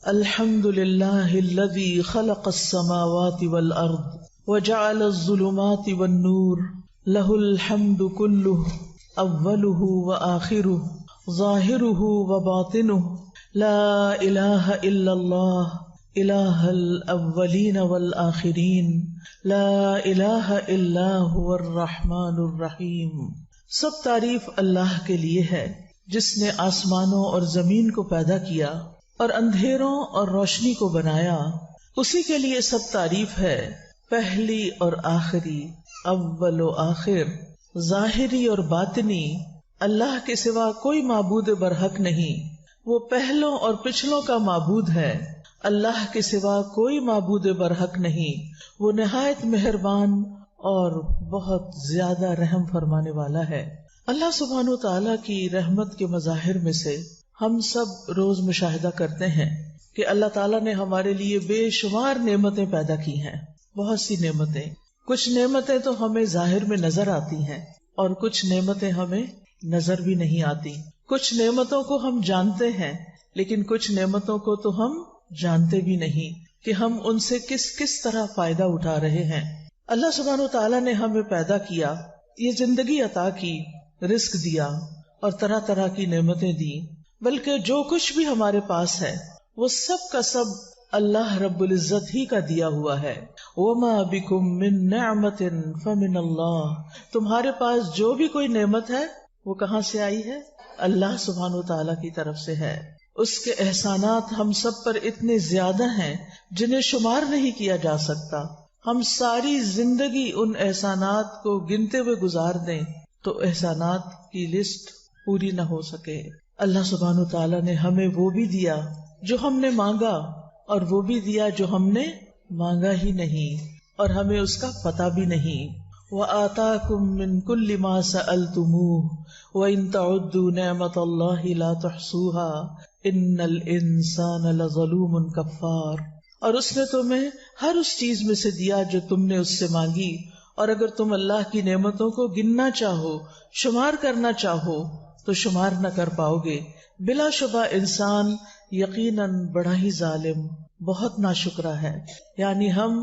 الحمد لله الذي خلق السماوات والأرض وجعل الظلمات والنور له الحمد كله أوله وآخره ظاهره وباطنه لا إله إلا الله إله الأولين والآخرين لا إله إلا هو الرحمن الرحيم۔ سب تعریف اللہ کے لیے ہے جس نے آسمانوں اور زمین کو پیدا کیا اور اندھیروں اور روشنی کو بنایا۔ اسی کے لیے سب تعریف ہے، پہلی اور آخری، اول و آخر، ظاہری اور باطنی۔ اللہ کے سوا کوئی معبود برحق نہیں، وہ پہلوں اور پچھلوں کا معبود ہے۔ اللہ کے سوا کوئی معبود برحق نہیں، وہ نہایت مہربان اور بہت زیادہ رحم فرمانے والا ہے۔ اللہ سبحانہ و تعالیٰ کی رحمت کے مظاہر میں سے ہم سب روز مشاہدہ کرتے ہیں کہ اللہ تعالیٰ نے ہمارے لیے بے شمار نعمتیں پیدا کی ہیں، بہت سی نعمتیں۔ کچھ نعمتیں تو ہمیں ظاہر میں نظر آتی ہیں اور کچھ نعمتیں ہمیں نظر بھی نہیں آتی۔ کچھ نعمتوں کو ہم جانتے ہیں لیکن کچھ نعمتوں کو تو ہم جانتے بھی نہیں کہ ہم ان سے کس کس طرح فائدہ اٹھا رہے ہیں۔ اللہ سبحانہ و تعالیٰ نے ہمیں پیدا کیا، یہ زندگی عطا کی، رزق دیا اور طرح طرح کی نعمتیں دی، بلکہ جو کچھ بھی ہمارے پاس ہے وہ سب کا سب اللہ رب العزت ہی کا دیا ہوا ہے۔ وَمَا بِكُم مِّن نِّعْمَةٍ فَمِنَ اللَّهِ، تمہارے پاس جو بھی کوئی نعمت ہے وہ کہاں سے آئی ہے؟ اللہ سبحانہ و تعالیٰ کی طرف سے ہے۔ اس کے احسانات ہم سب پر اتنے زیادہ ہیں جنہیں شمار نہیں کیا جا سکتا۔ ہم ساری زندگی ان احسانات کو گنتے ہوئے گزار دیں تو احسانات کی لسٹ پوری نہ ہو سکے۔ اللہ سبحانہ و تعالیٰ نے ہمیں وہ بھی دیا جو ہم نے مانگا اور وہ بھی دیا جو ہم نے مانگا ہی نہیں اور ہمیں اس کا پتہ بھی نہیں۔ وَآتَاكُم مِّن كُلِّ مَا سَأَلْتُمُوهُ وَإِن تَعُدُّوا نِعْمَةَ اللَّهِ لَا تُحْصُوهَا إِنَّ الْإِنسَانَ لَظَلُومٌ كَفَّارٌ، اور اس نے تمہیں ہر اس چیز میں سے دیا جو تم نے اس سے مانگی، اور اگر تم اللہ کی نعمتوں کو گننا چاہو، شمار کرنا چاہو تو شمار نہ کر پاؤ گے۔ بلا شبہ انسان یقیناً بڑا ہی ظالم، بہت ناشکرا ہے، یعنی ہم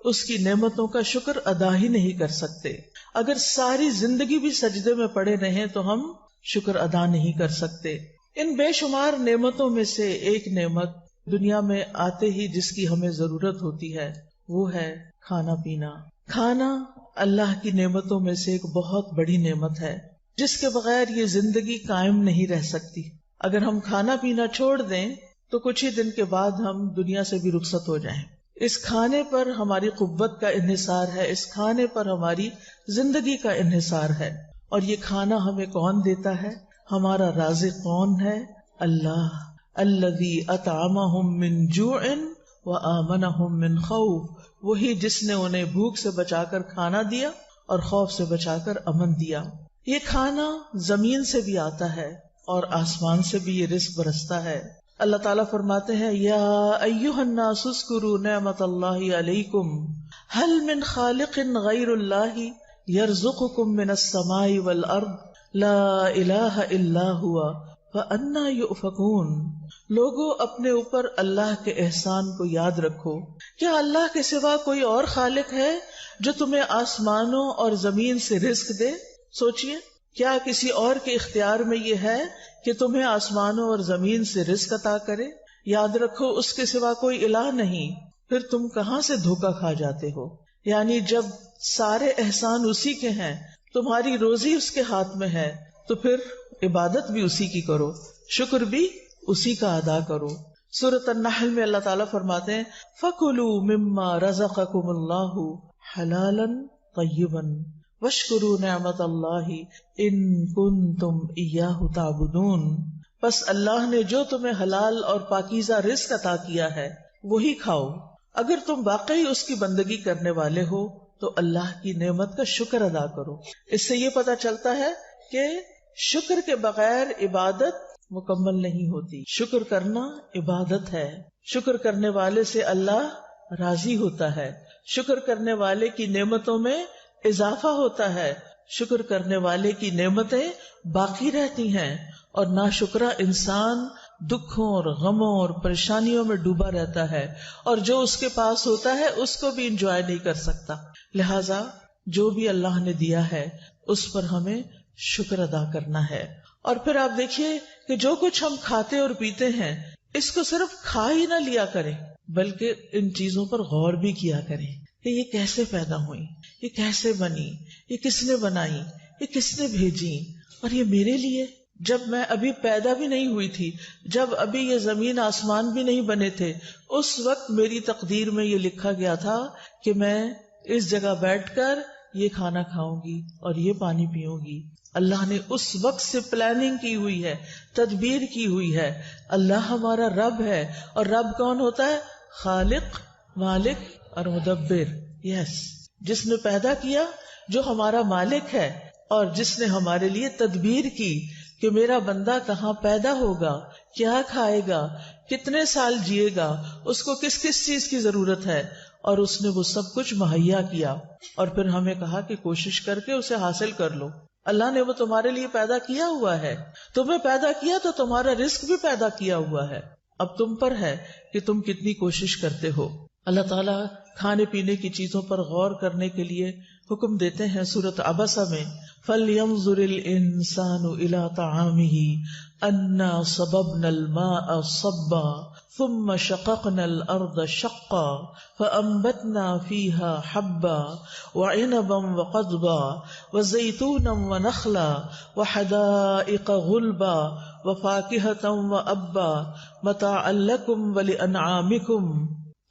اس کی نعمتوں کا شکر ادا ہی نہیں کر سکتے۔ اگر ساری زندگی بھی سجدے میں پڑے رہیں تو ہم شکر ادا نہیں کر سکتے۔ ان بے شمار نعمتوں میں سے ایک نعمت دنیا میں آتے ہی جس کی ہمیں ضرورت ہوتی ہے وہ ہے کھانا پینا۔ کھانا اللہ کی نعمتوں میں سے ایک بہت بڑی نعمت ہے جس کے بغیر یہ زندگی قائم نہیں رہ سکتی۔ اگر ہم کھانا پینا چھوڑ دیں تو کچھ ہی دن کے بعد ہم دنیا سے بھی رخصت ہو جائیں۔ اس کھانے پر ہماری قوت کا انحصار ہے، اس کھانے پر ہماری زندگی کا انحصار ہے۔ اور یہ کھانا ہمیں کون دیتا ہے؟ ہمارا رازق کون ہے؟ اللہ، الذی اطعمہم من جوع وآمنہم من خوف، وہی جس نے انہیں بھوک سے بچا کر کھانا دیا اور خوف سے بچا کر امن دیا۔ یہ کھانا زمین سے بھی آتا ہے اور آسمان سے بھی یہ رزق برستا ہے۔ اللہ تعالیٰ فرماتے ہیں یا ایھا الناس اذکروا نعمت اللہ علیکم ھل من خالق غیر اللہ یرزقکم من السماء والارض لا الہ الا ھو فانا یؤفکون۔ لوگوں اپنے اوپر اللہ کے احسان کو یاد رکھو، کیا اللہ کے سوا کوئی اور خالق ہے جو تمہیں آسمانوں اور زمین سے رزق دے؟ سوچئے، کیا کسی اور کے اختیار میں یہ ہے کہ تمہیں آسمانوں اور زمین سے رزق عطا کرے؟ یاد رکھو اس کے سوا کوئی الہ نہیں، پھر تم کہاں سے دھوکہ کھا جاتے ہو؟ یعنی جب سارے احسان اسی کے ہیں، تمہاری روزی اس کے ہاتھ میں ہے، تو پھر عبادت بھی اسی کی کرو، شکر بھی اسی کا ادا کرو۔ سورۃ النحل میں اللہ تعالیٰ فرماتے ہیں فَكُلُوا مِمَّا رَزَقَكُمُ اللَّهُ حَلَالًا طَيِّبًا وَاشْكُرُوا نِعْمَتَ اللَّهِ إِن كُنتُمْ إِيَّاهُ تَعْبُدُونَ، پس اللہ نے جو تمہیں حلال اور پاکیزہ رزق عطا کیا ہے وہی کھاؤ، اگر تم واقعی اس کی بندگی کرنے والے ہو تو اللہ کی نعمت کا شکر ادا کرو۔ اس سے یہ پتہ چلتا ہے کہ شکر کے بغیر عبادت مکمل نہیں ہوتی۔ شکر کرنا عبادت ہے، شکر کرنے والے سے اللہ راضی ہوتا ہے، شکر کرنے والے کی نعمتوں میں اضافہ ہوتا ہے، شکر کرنے والے کی نعمتیں باقی رہتی ہیں، اور ناشکرا انسان دکھوں اور غموں اور پریشانیوں میں ڈوبا رہتا ہے، اور جو اس کے پاس ہوتا ہے اس کو بھی انجوائے نہیں کر سکتا. لہذا جو بھی اللہ نے دیا ہے اس پر ہمیں شکر ادا کرنا ہے. اور پھر آپ دیکھیے کہ جو کچھ ہم کھاتے اور پیتے ہیں اس کو صرف کھا ہی نہ لیا کریں، بلکہ ان چیزوں پر غور بھی کیا کریں کہ یہ کیسے پیدا ہوئی، یہ کیسے بنی، یہ کس نے بنائی، یہ کس نے بھیجی، اور یہ میرے لیے. جب میں ابھی پیدا بھی نہیں ہوئی تھی، جب ابھی یہ زمین آسمان بھی نہیں بنے تھے، اس وقت میری تقدیر میں یہ لکھا گیا تھا کہ میں اس جگہ بیٹھ کر یہ کھانا کھاؤں گی اور یہ پانی پیوں گی. اللہ نے اس وقت سے پلاننگ کی ہوئی ہے، تدبیر کی ہوئی ہے. اللہ ہمارا رب ہے، اور رب کون ہوتا ہے؟ خالق، مالک اور مدبر. یس، جس نے پیدا کیا، جو ہمارا مالک ہے، اور جس نے ہمارے لیے تدبیر کی کہ میرا بندہ کہاں پیدا ہوگا، کیا کھائے گا، کتنے سال جیے گا، اس کو کس کس چیز کی ضرورت ہے، اور اس نے وہ سب کچھ مہیا کیا. اور پھر ہمیں کہا کہ کوشش کر کے اسے حاصل کر لو. اللہ نے وہ تمہارے لیے پیدا کیا ہوا ہے، تمہیں پیدا کیا تو تمہارا رزق بھی پیدا کیا ہوا ہے. اب تم پر ہے کہ تم کتنی کوشش کرتے ہو. اللہ تعالیٰ کھانے پینے کی چیزوں پر غور کرنے کے لیے حکم دیتے ہیں سورۃ عبسہ میں، فَلْيَنظُرِ الْإِنسَانُ إِلَىٰ طَعَامِهِ أَنَّا صَبَبْنَا الْمَاءَ صَبًّا ثُمَّ شَقَقْنَا الْأَرْضَ شَقًّا فَأَنبَتْنَا فِيهَا حَبًّا وَعِنَبًا وَقَضْبًا وَزَيْتُونًا وَنَخْلًا وَحَدَائِقَ غُلْبًا وَفَاكِهَةً وَأَبًّا مَتَاعًا لَكُمْ وَلِأَنْعَامِكُمْ.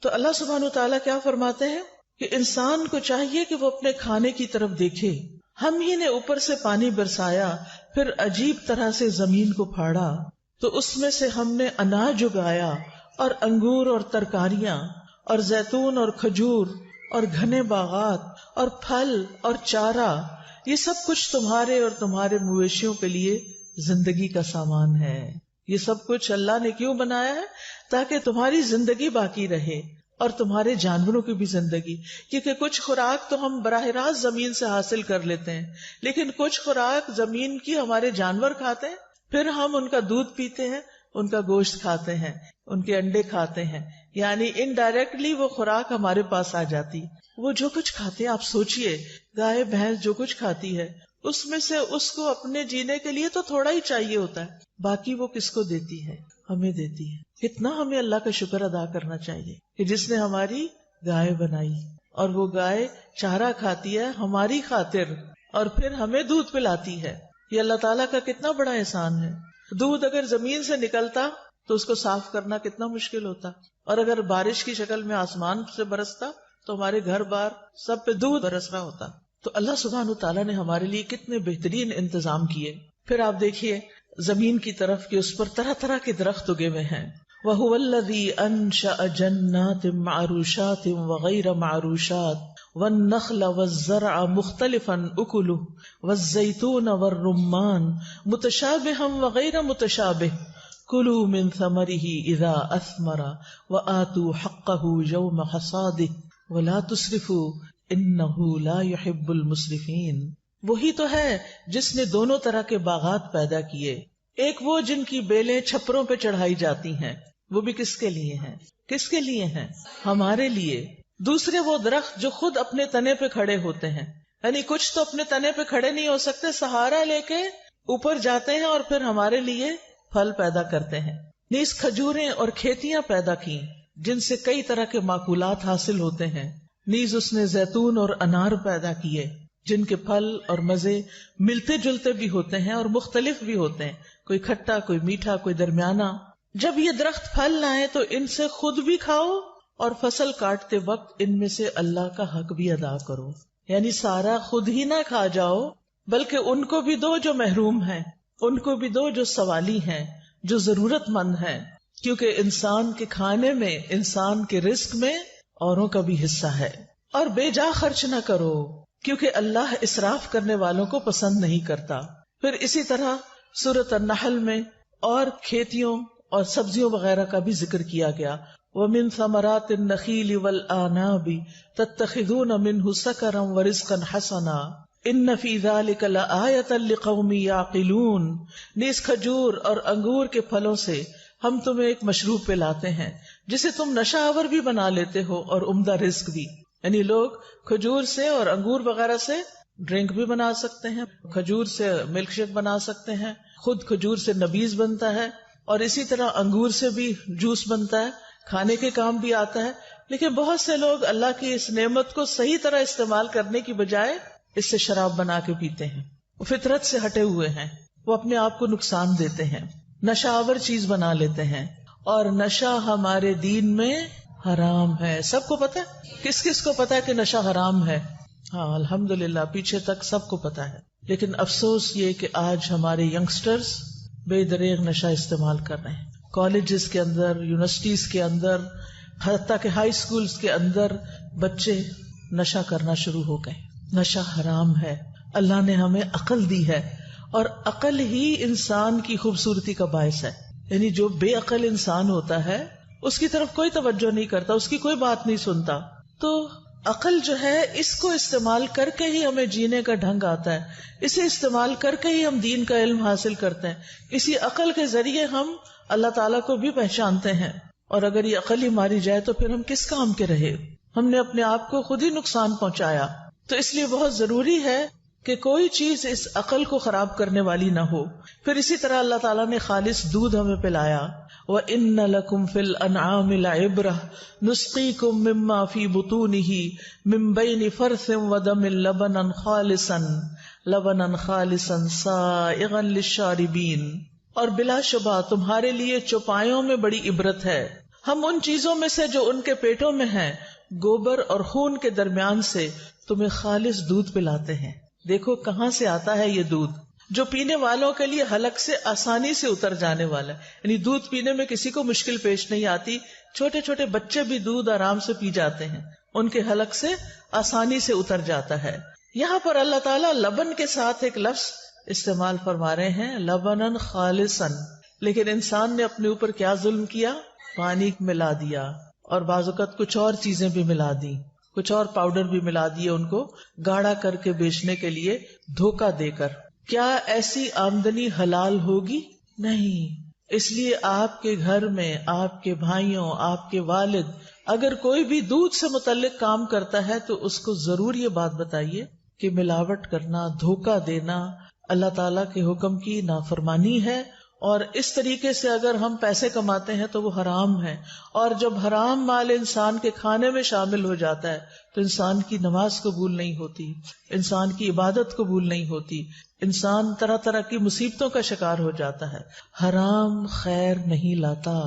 تو اللہ سبحانہ وتعالیٰ کیا فرماتے ہیں کہ انسان کو چاہیے کہ وہ اپنے کھانے کی طرف دیکھے. ہم ہی نے اوپر سے پانی برسایا، پھر عجیب طرح سے زمین کو پھاڑا تو اس میں سے ہم نے اناج اگایا، اور انگور اور ترکاریاں اور زیتون اور کھجور اور گھنے باغات اور پھل اور چارہ. یہ سب کچھ تمہارے اور تمہارے مویشیوں کے لیے زندگی کا سامان ہے. یہ سب کچھ اللہ نے کیوں بنایا ہے؟ تاکہ تمہاری زندگی باقی رہے اور تمہارے جانوروں کی بھی زندگی. کیونکہ کچھ خوراک تو ہم براہ راست زمین سے حاصل کر لیتے ہیں، لیکن کچھ خوراک زمین کی ہمارے جانور کھاتے ہیں، پھر ہم ان کا دودھ پیتے ہیں، ان کا گوشت کھاتے ہیں، ان کے انڈے کھاتے ہیں. یعنی انڈائریکٹلی وہ خوراک ہمارے پاس آ جاتی. وہ جو کچھ کھاتے ہیں، آپ سوچئے گائے بھینس جو کچھ کھاتی ہے اس میں سے اس کو اپنے جینے کے لیے تو تھوڑا ہی چاہیے ہوتا ہے، باقی وہ کس کو دیتی ہے؟ ہمیں دیتی ہے. کتنا ہمیں اللہ کا شکر ادا کرنا چاہیے کہ جس نے ہماری گائے بنائی، اور وہ گائے چارہ کھاتی ہے ہماری خاطر، اور پھر ہمیں دودھ پلاتی ہے. یہ اللہ تعالیٰ کا کتنا بڑا احسان ہے. دودھ اگر زمین سے نکلتا تو اس کو صاف کرنا کتنا مشکل ہوتا، اور اگر بارش کی شکل میں آسمان سے برستا تو ہمارے گھر بار سب پہ دودھ برس رہا ہوتا. تو اللہ سبحانہ تعالیٰ نے ہمارے لیے کتنے بہترین انتظام کیے. پھر آپ دیکھیے زمین کی طرف کہ اس پر طرح طرح کے درخت اگے ہوئے ہیں. وَهُوَ الَّذِي أَنشَأَ جَنَّاتٍ مَعْرُوشَاتٍ وَغَيْرَ مَعْرُوشَاتٍ وَالنَّخْلَ وَالزَّرْعَ مُخْتَلِفًا أُكُلُهُ وَالزَّيْتُونَ وَالرُّمَّانَ مُتَشَابِهًا وَغَيْرَ مُتَشَابِهٍ كُلُوا مِن ثَمَرِهِ إِذَا أَثْمَرَ وَآتُوا حَقَّهُ يَوْمَ حَصَادِهِ وَلَا تُسْرِفُوا إِنَّهُ لَا يُحِبُّ الْمُسْرِفِينَ. وہی تو ہے جس نے دونوں طرح کے باغات پیدا کیے. ایک وہ جن کی بیلیں چھپروں پہ چڑھائی جاتی ہیں، وہ بھی کس کے لیے ہیں؟ کس کے لیے ہیں؟ ہمارے لیے. دوسرے وہ درخت جو خود اپنے تنے پہ کھڑے ہوتے ہیں، یعنی کچھ تو اپنے تنے پہ کھڑے نہیں ہو سکتے، سہارا لے کے اوپر جاتے ہیں اور پھر ہمارے لیے پھل پیدا کرتے ہیں. نیز کھجوریں اور کھیتیاں پیدا کی جن سے کئی طرح کے معقولات حاصل ہوتے ہیں. نیز اس نے زیتون اور انار پیدا کیے جن کے پھل اور مزے ملتے جلتے بھی ہوتے ہیں اور مختلف بھی ہوتے ہیں، کوئی کھٹا، کوئی میٹھا، کوئی درمیانہ. جب یہ درخت پھل لائیں تو ان سے خود بھی کھاؤ، اور فصل کاٹتے وقت ان میں سے اللہ کا حق بھی ادا کرو. یعنی سارا خود ہی نہ کھا جاؤ، بلکہ ان کو بھی دو جو محروم ہیں، ان کو بھی دو جو سوالی ہیں، جو ضرورت مند ہیں. کیونکہ انسان کے کھانے میں، انسان کے رزق میں اوروں کا بھی حصہ ہے. اور بے جا خرچ نہ کرو، کیونکہ اللہ اسراف کرنے والوں کو پسند نہیں کرتا. پھر اسی طرح سورۃ النحل میں اور کھیتیوں اور سبزیوں وغیرہ کا بھی ذکر کیا گیا. وَمِن ثَمَرَاتِ النَّخِيلِ وَالْأَعْنَابِ تَتَّخِذُونَ مِنْهُ سَكَرًا وَرِزْقًا حَسَنًا إِنَّ فِي ذَلِكَ لَآيَةً لِقَوْمٍ يَعْقِلُونَ. نیز کھجور اور انگور کے پھلوں سے ہم تمہیں ایک مشروب پلاتے ہیں جسے تم نشہ آور بھی بنا لیتے ہو اور عمدہ رزق بھی. یعنی لوگ کھجور سے اور انگور وغیرہ سے ڈرنک بھی بنا سکتے ہیں، کھجور سے ملک شیک بنا سکتے ہیں، خود کھجور سے نبیذ بنتا ہے، اور اسی طرح انگور سے بھی جوس بنتا ہے، کھانے کے کام بھی آتا ہے. لیکن بہت سے لوگ اللہ کی اس نعمت کو صحیح طرح استعمال کرنے کی بجائے اس سے شراب بنا کے پیتے ہیں. وہ فطرت سے ہٹے ہوئے ہیں، وہ اپنے آپ کو نقصان دیتے ہیں، نشہ آور چیز بنا لیتے ہیں. اور نشہ ہمارے دین میں حرام ہے. سب کو پتا ہے؟ کس کس کو پتا ہے کہ نشہ حرام ہے؟ ہاں الحمدللہ پیچھے تک سب کو پتا ہے. لیکن افسوس یہ کہ آج ہمارے ینگسٹرز بے دریغ نشہ استعمال کر رہے ہیں. کالجز کے اندر، یونیورسٹیز کے اندر، حتیٰ کہ ہائی اسکولز کے اندر بچے نشہ کرنا شروع ہو گئے. نشہ حرام ہے. اللہ نے ہمیں عقل دی ہے اور عقل ہی انسان کی خوبصورتی کا باعث ہے. یعنی جو بے عقل انسان ہوتا ہے اس کی طرف کوئی توجہ نہیں کرتا، اس کی کوئی بات نہیں سنتا. تو عقل جو ہے اس کو استعمال کر کے ہی ہمیں جینے کا ڈھنگ آتا ہے، اسے استعمال کر کے ہی ہم دین کا علم حاصل کرتے ہیں. اسی عقل کے ذریعے ہم اللہ تعالیٰ کو بھی پہچانتے ہیں. اور اگر یہ عقل ہی ماری جائے تو پھر ہم کس کام کے رہے؟ ہم نے اپنے آپ کو خود ہی نقصان پہنچایا. تو اس لیے بہت ضروری ہے کہ کوئی چیز اس عقل کو خراب کرنے والی نہ ہو. پھر اسی طرح اللہ تعالیٰ نے خالص دودھ ہمیں پلایا. وَإِنَّ لَكُمْ فِي الْأَنْعَامِ لَعِبْرَةً نُسْقِيكُم مِّمَّا فِي بُطُونِهِ مِن بَيْنِ فَرْثٍ وَدَمٍ لَبَنًا خَالِصًا سَائِغًا لِلشَّارِبِينَ. اور بلا شبہ تمہارے لیے چوپایوں میں بڑی عبرت ہے. ہم ان چیزوں میں سے جو ان کے پیٹوں میں ہیں، گوبر اور خون کے درمیان سے تمہیں خالص دودھ پلاتے ہیں. دیکھو کہاں سے آتا ہے یہ دودھ، جو پینے والوں کے لیے حلق سے آسانی سے اتر جانے والا ہے. یعنی دودھ پینے میں کسی کو مشکل پیش نہیں آتی. چھوٹے چھوٹے بچے بھی دودھ آرام سے پی جاتے ہیں، ان کے حلق سے آسانی سے اتر جاتا ہے. یہاں پر اللہ تعالیٰ لبن کے ساتھ ایک لفظ استعمال فرما رہے ہیں، لبناً خالصاً. لیکن انسان نے اپنے اوپر کیا ظلم کیا؟ پانی ملا دیا، اور بعض اوقات کچھ اور چیزیں بھی ملا دی، کچھ اور پاؤڈر بھی ملا دیے ان کو گاڑھا کر کے بیچنے کے لیے دھوکہ دے کر. کیا ایسی آمدنی حلال ہوگی؟ نہیں. اس لیے آپ کے گھر میں آپ کے بھائیوں، آپ کے والد اگر کوئی بھی دودھ سے متعلق کام کرتا ہے تو اس کو ضرور یہ بات بتائیے کہ ملاوٹ کرنا، دھوکہ دینا اللہ تعالیٰ کے حکم کی نافرمانی ہے. اور اس طریقے سے اگر ہم پیسے کماتے ہیں تو وہ حرام ہے. اور جب حرام مال انسان کے کھانے میں شامل ہو جاتا ہے تو انسان کی نماز قبول نہیں ہوتی، انسان کی عبادت قبول نہیں ہوتی، انسان طرح طرح کی مصیبتوں کا شکار ہو جاتا ہے. حرام خیر نہیں لاتا،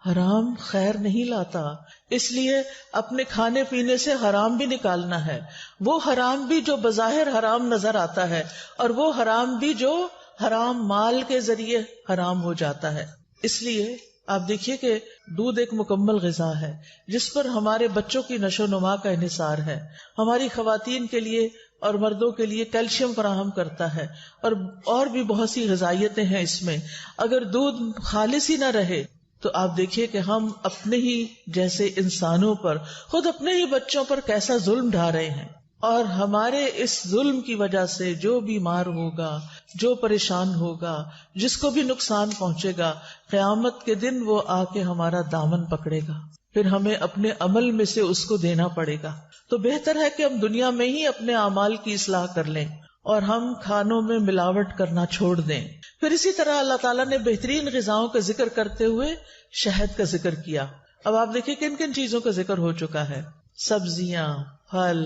حرام خیر نہیں لاتا. اس لیے اپنے کھانے پینے سے حرام بھی نکالنا ہے، وہ حرام بھی جو بظاہر حرام نظر آتا ہے، اور وہ حرام بھی جو حرام مال کے ذریعے حرام ہو جاتا ہے. اس لیے آپ دیکھیے کہ دودھ ایک مکمل غذا ہے جس پر ہمارے بچوں کی نشو و نما کا انحصار ہے، ہماری خواتین کے لیے اور مردوں کے لیے کیلشیم فراہم کرتا ہے، اور بھی بہت سی غذائیتیں ہیں اس میں. اگر دودھ خالص ہی نہ رہے تو آپ دیکھیے کہ ہم اپنے ہی جیسے انسانوں پر، خود اپنے ہی بچوں پر کیسا ظلم ڈھا رہے ہیں. اور ہمارے اس ظلم کی وجہ سے جو بیمار ہوگا، جو پریشان ہوگا، جس کو بھی نقصان پہنچے گا، قیامت کے دن وہ آ کے ہمارا دامن پکڑے گا، پھر ہمیں اپنے عمل میں سے اس کو دینا پڑے گا. تو بہتر ہے کہ ہم دنیا میں ہی اپنے اعمال کی اصلاح کر لیں اور ہم کھانوں میں ملاوٹ کرنا چھوڑ دیں. پھر اسی طرح اللہ تعالیٰ نے بہترین غذاؤں کا ذکر کرتے ہوئے شہد کا ذکر کیا. اب آپ دیکھیں کن کن چیزوں کا ذکر ہو چکا ہے: سبزیاں، پھل،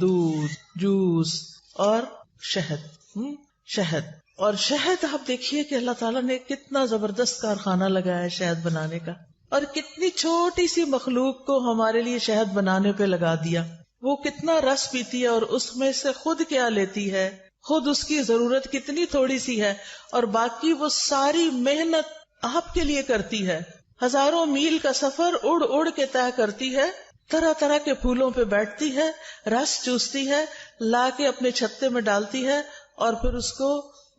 دودھ، جوس اور شہد. شہد اور شہد آپ دیکھیے کہ اللہ تعالیٰ نے کتنا زبردست کارخانہ لگایا ہے شہد بنانے کا، اور کتنی چھوٹی سی مخلوق کو ہمارے لیے شہد بنانے پہ لگا دیا. وہ کتنا رس پیتی ہے اور اس میں سے خود کیا لیتی ہے، خود اس کی ضرورت کتنی تھوڑی سی ہے، اور باقی وہ ساری محنت آپ کے لیے کرتی ہے. ہزاروں میل کا سفر اڑ اڑ کے طے کرتی ہے، طرح طرح کے پھولوں پہ بیٹھتی ہے، رس چوستی ہے، لا کے اپنے چھتے میں ڈالتی ہے، اور پھر اس کو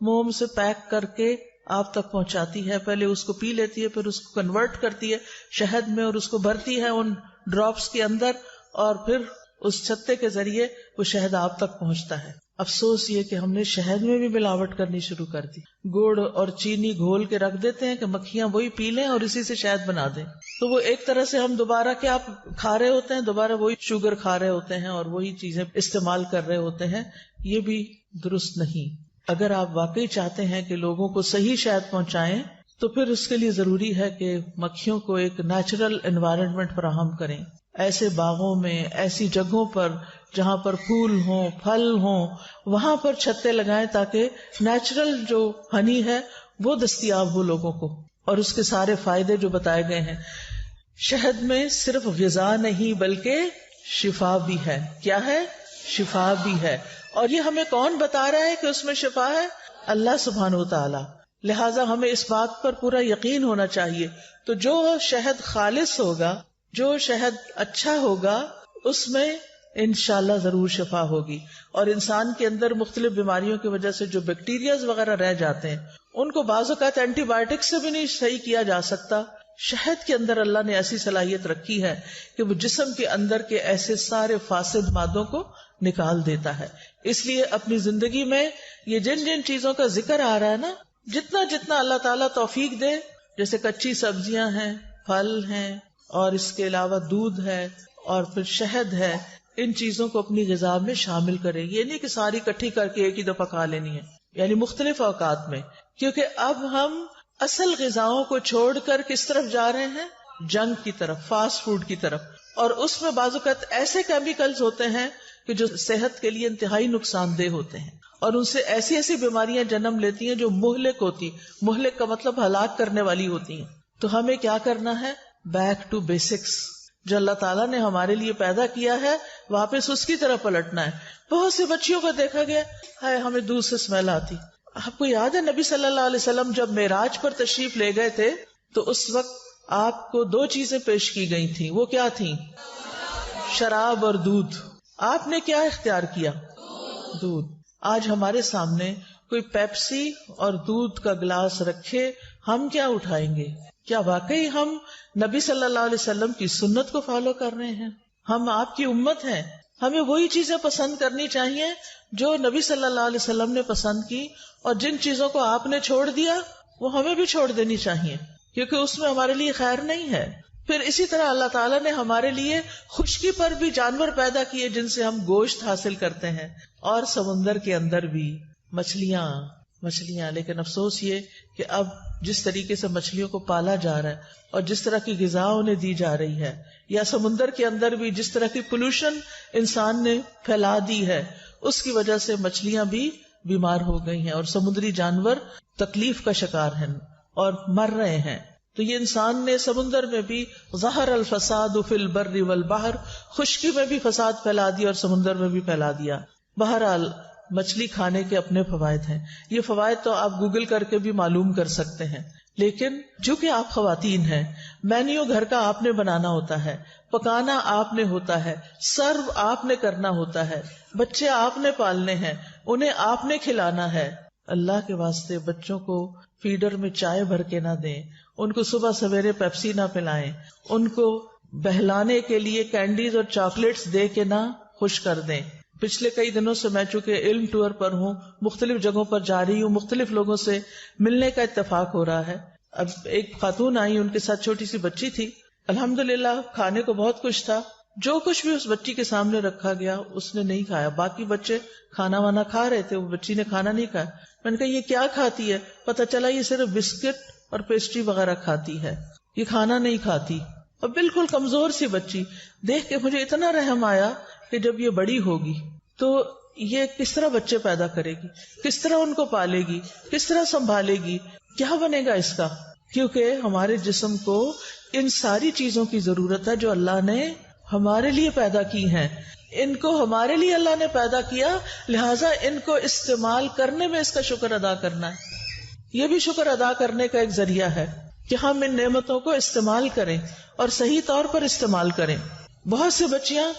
موم سے پیک کر کے آپ تک پہنچاتی ہے. پہلے اس کو پی لیتی ہے، پھر اس کو کنورٹ کرتی ہے شہد میں اور اس کو بھرتی ہے ان ڈراپس کے اندر، اور پھر اس چھتے کے ذریعے وہ شہد آپ تک پہنچتا ہے. افسوس یہ کہ ہم نے شہد میں بھی ملاوٹ کرنی شروع کر دی. گڑ اور چینی گھول کے رکھ دیتے ہیں کہ مکھیاں وہی پی لیں اور اسی سے شہد بنا دیں. تو وہ ایک طرح سے ہم دوبارہ کیا کھا رہے ہوتے ہیں، دوبارہ وہی شوگر کھا رہے ہوتے ہیں اور وہی چیزیں استعمال کر رہے ہوتے ہیں. یہ بھی درست نہیں. اگر آپ واقعی چاہتے ہیں کہ لوگوں کو صحیح شہد پہنچائیں تو پھر اس کے لیے ضروری ہے کہ مکھیوں کو ایک نیچرل انوائرنمنٹ فراہم کریں. ایسے باغوں میں، ایسی جگہوں پر جہاں پر پھول ہوں، پھل ہوں، وہاں پر چھتے لگائیں تاکہ نیچرل جو ہنی ہے وہ دستیاب ہو لوگوں کو، اور اس کے سارے فائدے جو بتائے گئے ہیں. شہد میں صرف غذا نہیں بلکہ شفا بھی ہے. کیا ہے؟ شفا بھی ہے. اور یہ ہمیں کون بتا رہا ہے کہ اس میں شفا ہے؟ اللہ سبحانہ و تعالی. لہٰذا ہمیں اس بات پر پورا یقین ہونا چاہیے. تو جو شہد خالص ہوگا، جو شہد اچھا ہوگا، اس میں انشاءاللہ ضرور شفا ہوگی. اور انسان کے اندر مختلف بیماریوں کی وجہ سے جو بیکٹیریاز وغیرہ رہ جاتے ہیں ان کو بعض اوقات اینٹی بایوٹک سے بھی نہیں صحیح کیا جا سکتا. شہد کے اندر اللہ نے ایسی صلاحیت رکھی ہے کہ وہ جسم کے اندر کے ایسے سارے فاسد مادوں کو نکال دیتا ہے. اس لیے اپنی زندگی میں یہ جن جن چیزوں کا ذکر آ رہا ہے نا، جتنا جتنا اللہ تعالیٰ توفیق دے، جیسے کچی سبزیاں ہیں، پھل ہیں، اور اس کے علاوہ دودھ ہے اور پھر شہد ہے، ان چیزوں کو اپنی غذا میں شامل کریں. یہ نہیں کہ ساری کٹھی کر کے ایک ہی دفعہ کھا لینی ہے، یعنی مختلف اوقات میں. کیونکہ اب ہم اصل غذاؤں کو چھوڑ کر کس طرف جا رہے ہیں؟ جنک کی طرف، فاسٹ فوڈ کی طرف. اور اس میں بعض اوقات ایسے کیمیکلز ہوتے ہیں کہ جو صحت کے لیے انتہائی نقصان دہ ہوتے ہیں، اور ان سے ایسی ایسی بیماریاں جنم لیتی ہیں جو مہلک ہوتی. مہلک کا مطلب ہلاک کرنے والی ہوتی ہیں. تو ہمیں کیا کرنا ہے؟ Back to basics. جو اللہ تعالیٰ نے ہمارے لیے پیدا کیا ہے واپس اس کی طرف پلٹنا ہے. بہت سی بچیوں کو دیکھا گیا، ہائے ہمیں دودھ سے اسمیل آتی. آپ کو یاد ہے نبی صلی اللہ علیہ وسلم جب معراج پر تشریف لے گئے تھے تو اس وقت آپ کو 2 چیزیں پیش کی گئی تھیں. وہ کیا تھیں؟ شراب اور دودھ. آپ نے کیا اختیار کیا؟ دودھ. آج ہمارے سامنے کوئی پیپسی اور دودھ کا گلاس رکھے، ہم کیا اٹھائیں گے؟ کیا واقعی ہم نبی صلی اللہ علیہ وسلم کی سنت کو فالو کر رہے ہیں؟ ہم آپ کی امت ہیں. ہمیں وہی چیزیں پسند کرنی چاہیے جو نبی صلی اللہ علیہ وسلم نے پسند کی، اور جن چیزوں کو آپ نے چھوڑ دیا وہ ہمیں بھی چھوڑ دینی چاہیے، کیونکہ اس میں ہمارے لیے خیر نہیں ہے. پھر اسی طرح اللہ تعالیٰ نے ہمارے لیے خشکی پر بھی جانور پیدا کیے جن سے ہم گوشت حاصل کرتے ہیں، اور سمندر کے اندر بھی مچھلیاں. لیکن افسوس یہ کہ اب جس طریقے سے مچھلیوں کو پالا جا رہا ہے اور جس طرح کی غذا انہیں دی جا رہی ہے، یا سمندر کے اندر بھی جس طرح کی پولوشن انسان نے پھیلا دی ہے، اس کی وجہ سے مچھلیاں بھی بیمار ہو گئی ہیں اور سمندری جانور تکلیف کا شکار ہیں اور مر رہے ہیں. تو یہ انسان نے سمندر میں بھی ظہر الفساد فی البر والبحر، خشکی میں بھی فساد پھیلا دیا اور سمندر میں بھی پھیلا دیا. بہرحال مچھلی کھانے کے اپنے فوائد ہیں. یہ فوائد تو آپ گوگل کر کے بھی معلوم کر سکتے ہیں، لیکن جو کہ آپ خواتین ہیں، مینیو گھر کا آپ نے بنانا ہوتا ہے، پکانا آپ نے ہوتا ہے، سرو آپ نے کرنا ہوتا ہے، بچے آپ نے پالنے ہیں، انہیں آپ نے کھلانا ہے. اللہ کے واسطے بچوں کو فیڈر میں چائے بھر کے نہ دیں، ان کو صبح سویرے پیپسی نہ پلائیں، ان کو بہلانے کے لیے کینڈیز اور چاکلیٹس دے کے نہ خوش کر دیں. پچھلے کئی دنوں سے میں چونکہ علم ٹور پر ہوں، مختلف جگہوں پر جا رہی ہوں، مختلف لوگوں سے ملنے کا اتفاق ہو رہا ہے. اب ایک خاتون آئی، ان کے ساتھ چھوٹی سی بچی تھی. الحمدللہ کھانے کو بہت کچھ تھا، جو کچھ بھی اس بچی کے سامنے رکھا گیا اس نے نہیں کھایا. باقی بچے کھانا وانا کھا رہے تھے، وہ بچی نے کھانا نہیں کھایا. میں نے کہا یہ کیا کھاتی ہے؟ پتہ چلا یہ صرف بسکٹ اور پیسٹری وغیرہ کھاتی ہے، یہ کھانا نہیں کھاتی. اور بالکل کمزور سی بچی. دیکھ کے مجھے اتنا رحم آیا کہ جب یہ بڑی ہوگی تو یہ کس طرح بچے پیدا کرے گی، کس طرح ان کو پالے گی، کس طرح سنبھالے گی، کیا بنے گا اس کا. کیونکہ ہمارے جسم کو ان ساری چیزوں کی ضرورت ہے جو اللہ نے ہمارے لیے پیدا کی ہیں. ان کو ہمارے لیے اللہ نے پیدا کیا، لہٰذا ان کو استعمال کرنے میں اس کا شکر ادا کرنا ہے. یہ بھی شکر ادا کرنے کا ایک ذریعہ ہے کہ ہم ان نعمتوں کو استعمال کریں اور صحیح طور پر استعمال کریں. بہت سی بچیاں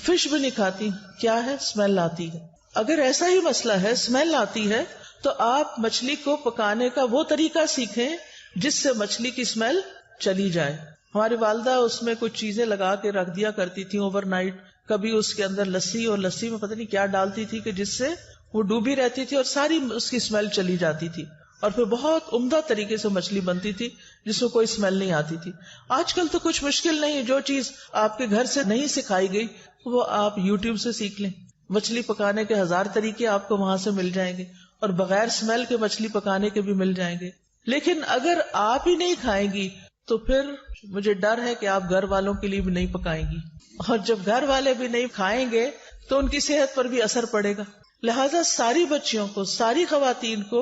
فش بھی نہیں کھاتی. کیا ہے؟ اسمیل آتی ہے. اگر ایسا ہی مسئلہ ہے، اسمیل آتی ہے، تو آپ مچھلی کو پکانے کا وہ طریقہ سیکھیں جس سے مچھلی کی اسمیل چلی جائے. ہماری والدہ اس میں کچھ چیزیں لگا کے رکھ دیا کرتی تھی اوور نائٹ. کبھی اس کے اندر لسی، اور لسی میں پتہ نہیں کیا ڈالتی تھی کہ جس سے وہ ڈوبی رہتی تھی اور ساری اس کی اسمیل چلی جاتی تھی، اور پھر بہت عمدہ طریقے سے مچھلی بنتی تھی جس میں کوئی اسمیل نہیں آتی تھی. آج کل تو کچھ مشکل نہیں، جو چیز آپ کے گھر سے نہیں سکھائی گئی وہ آپ یوٹیوب سے سیکھ لیں. مچھلی پکانے کے 1000 طریقے آپ کو وہاں سے مل جائیں گے، اور بغیر اسمیل کے مچھلی پکانے کے بھی مل جائیں گے. لیکن اگر آپ ہی نہیں کھائیں گی تو پھر مجھے ڈر ہے کہ آپ گھر والوں کے لیے بھی نہیں پکائیں گی، اور جب گھر والے بھی نہیں کھائیں گے تو ان کی صحت پر بھی اثر پڑے گا. لہذا ساری بچیوں کو، ساری خواتین کو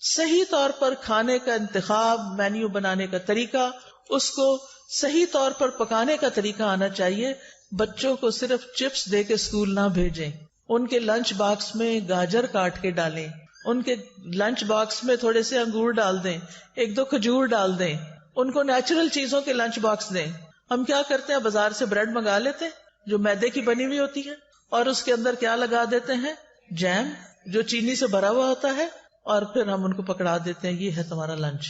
صحیح طور پر کھانے کا انتخاب، مینیو بنانے کا طریقہ، اس کو صحیح طور پر پکانے کا طریقہ آنا چاہیے. بچوں کو صرف چپس دے کے اسکول نہ بھیجیں، ان کے لنچ باکس میں گاجر کاٹ کے ڈالیں، ان کے لنچ باکس میں تھوڑے سے انگور ڈال دیں، 1-2 کھجور ڈال دیں، ان کو نیچرل چیزوں کے لنچ باکس دیں. ہم کیا کرتے ہیں، بازار سے بریڈ منگا لیتے ہیں جو میدے کی بنی ہوئی ہوتی ہے، اور اس کے اندر کیا لگا دیتے ہیں، جیم جو چینی سے بھرا ہوا ہوتا ہے، اور پھر ہم ان کو پکڑا دیتے ہیں یہ ہے تمہارا لنچ.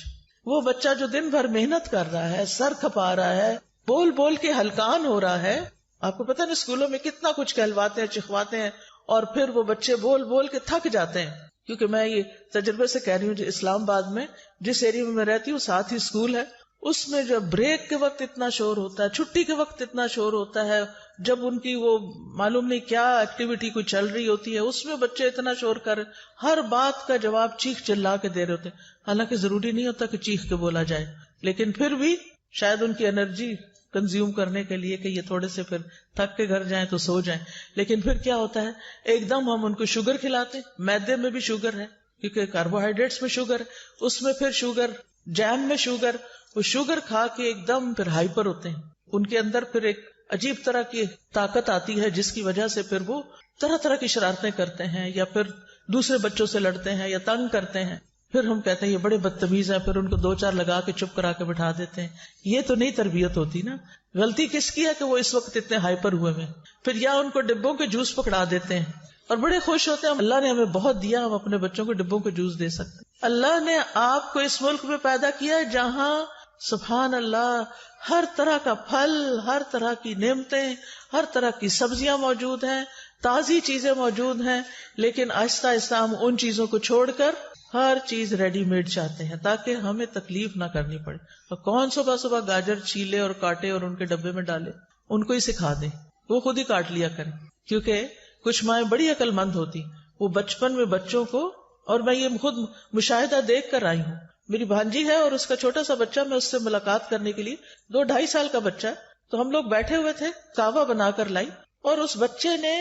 وہ بچہ جو دن بھر محنت کر رہا ہے، سر کھپا رہا ہے، بول بول کے ہلکان ہو رہا ہے، آپ کو پتہ نہیں اسکولوں میں کتنا کچھ کہلواتے ہیں، چکھواتے ہیں، اور پھر وہ بچے بول بول کے تھک جاتے ہیں. کیونکہ میں یہ تجربے سے کہہ رہی ہوں، جو اسلام آباد میں جس ایریا میں رہتی ہوں ساتھ ہی اسکول ہے، اس میں جب بریک کے وقت اتنا شور ہوتا ہے، چھٹی کے وقت اتنا شور ہوتا ہے، جب ان کی وہ معلوم نہیں کیا ایکٹیویٹی کوئی چل رہی ہوتی ہے، اس میں بچے اتنا شور کر ہر بات کا جواب چیخ چلا کے دے رہے ہوتے ہیں. حالانکہ ضروری نہیں ہوتا کہ چیخ کے بولا جائے، لیکن پھر بھی شاید ان کی انرجی کنزیوم کرنے کے لیے کہ یہ تھوڑے سے پھر تھک کے گھر جائیں تو سو جائیں. لیکن پھر کیا ہوتا ہے، ایک دم ہم ان کو شوگر کھلاتے، میدے میں بھی شوگر ہے کیونکہ کاربوہائیڈریٹس میں شوگر ہے، اس میں پھر شوگر، جیم میں شوگر، وہ شوگر کھا کے ایک دم پھر ہائپر ہوتے ہیں. ان کے اندر پھر ایک عجیب طرح کی طاقت آتی ہے جس کی وجہ سے پھر وہ طرح طرح کی شرارتیں کرتے ہیں، یا پھر دوسرے بچوں سے لڑتے ہیں یا تنگ کرتے ہیں. پھر ہم کہتے ہیں یہ بڑے بدتمیز ہیں، پھر ان کو 2-4 لگا کے چپ کرا کے بٹھا دیتے ہیں. یہ تو نہیں تربیت ہوتی نا. غلطی کس کی ہے کہ وہ اس وقت اتنے ہائپر ہوئے میں. پھر یا ان کو ڈبوں کے جوس پکڑا دیتے ہیں اور بڑے خوش ہوتے ہیں اللہ نے ہمیں بہت دیا، ہم اپنے بچوں کو ڈبوں کے جوس دے سکتے ہیں. اللہ نے آپ کو اس ملک میں پیدا کیا ہے جہاں سبحان اللہ ہر طرح کا پھل، ہر طرح کی نعمتیں، ہر طرح کی سبزیاں موجود ہیں، تازی چیزیں موجود ہیں، لیکن آہستہ آہستہ ہم ان چیزوں کو چھوڑ کر ہر چیز ریڈی میڈ چاہتے ہیں تاکہ ہمیں تکلیف نہ کرنی پڑے. اور کون صبح صبح گاجر چھیلے اور کاٹے اور ان کے ڈبے میں ڈالے، ان کو ہی سکھا دیں، وہ خود ہی کاٹ لیا کریں. کیونکہ کچھ مائیں بڑی عقل مند ہوتی، وہ بچپن میں بچوں کو، اور میں یہ خود مشاہدہ دیکھ کر آئی ہوں. میری بھانجی ہے اور اس کا چھوٹا سا بچہ، میں اس سے ملاقات کرنے کے لیے 2-2.5 سال کا بچہ، تو ہم لوگ بیٹھے ہوئے تھے، کہوہ بنا کر لائی، اور اس بچے نے،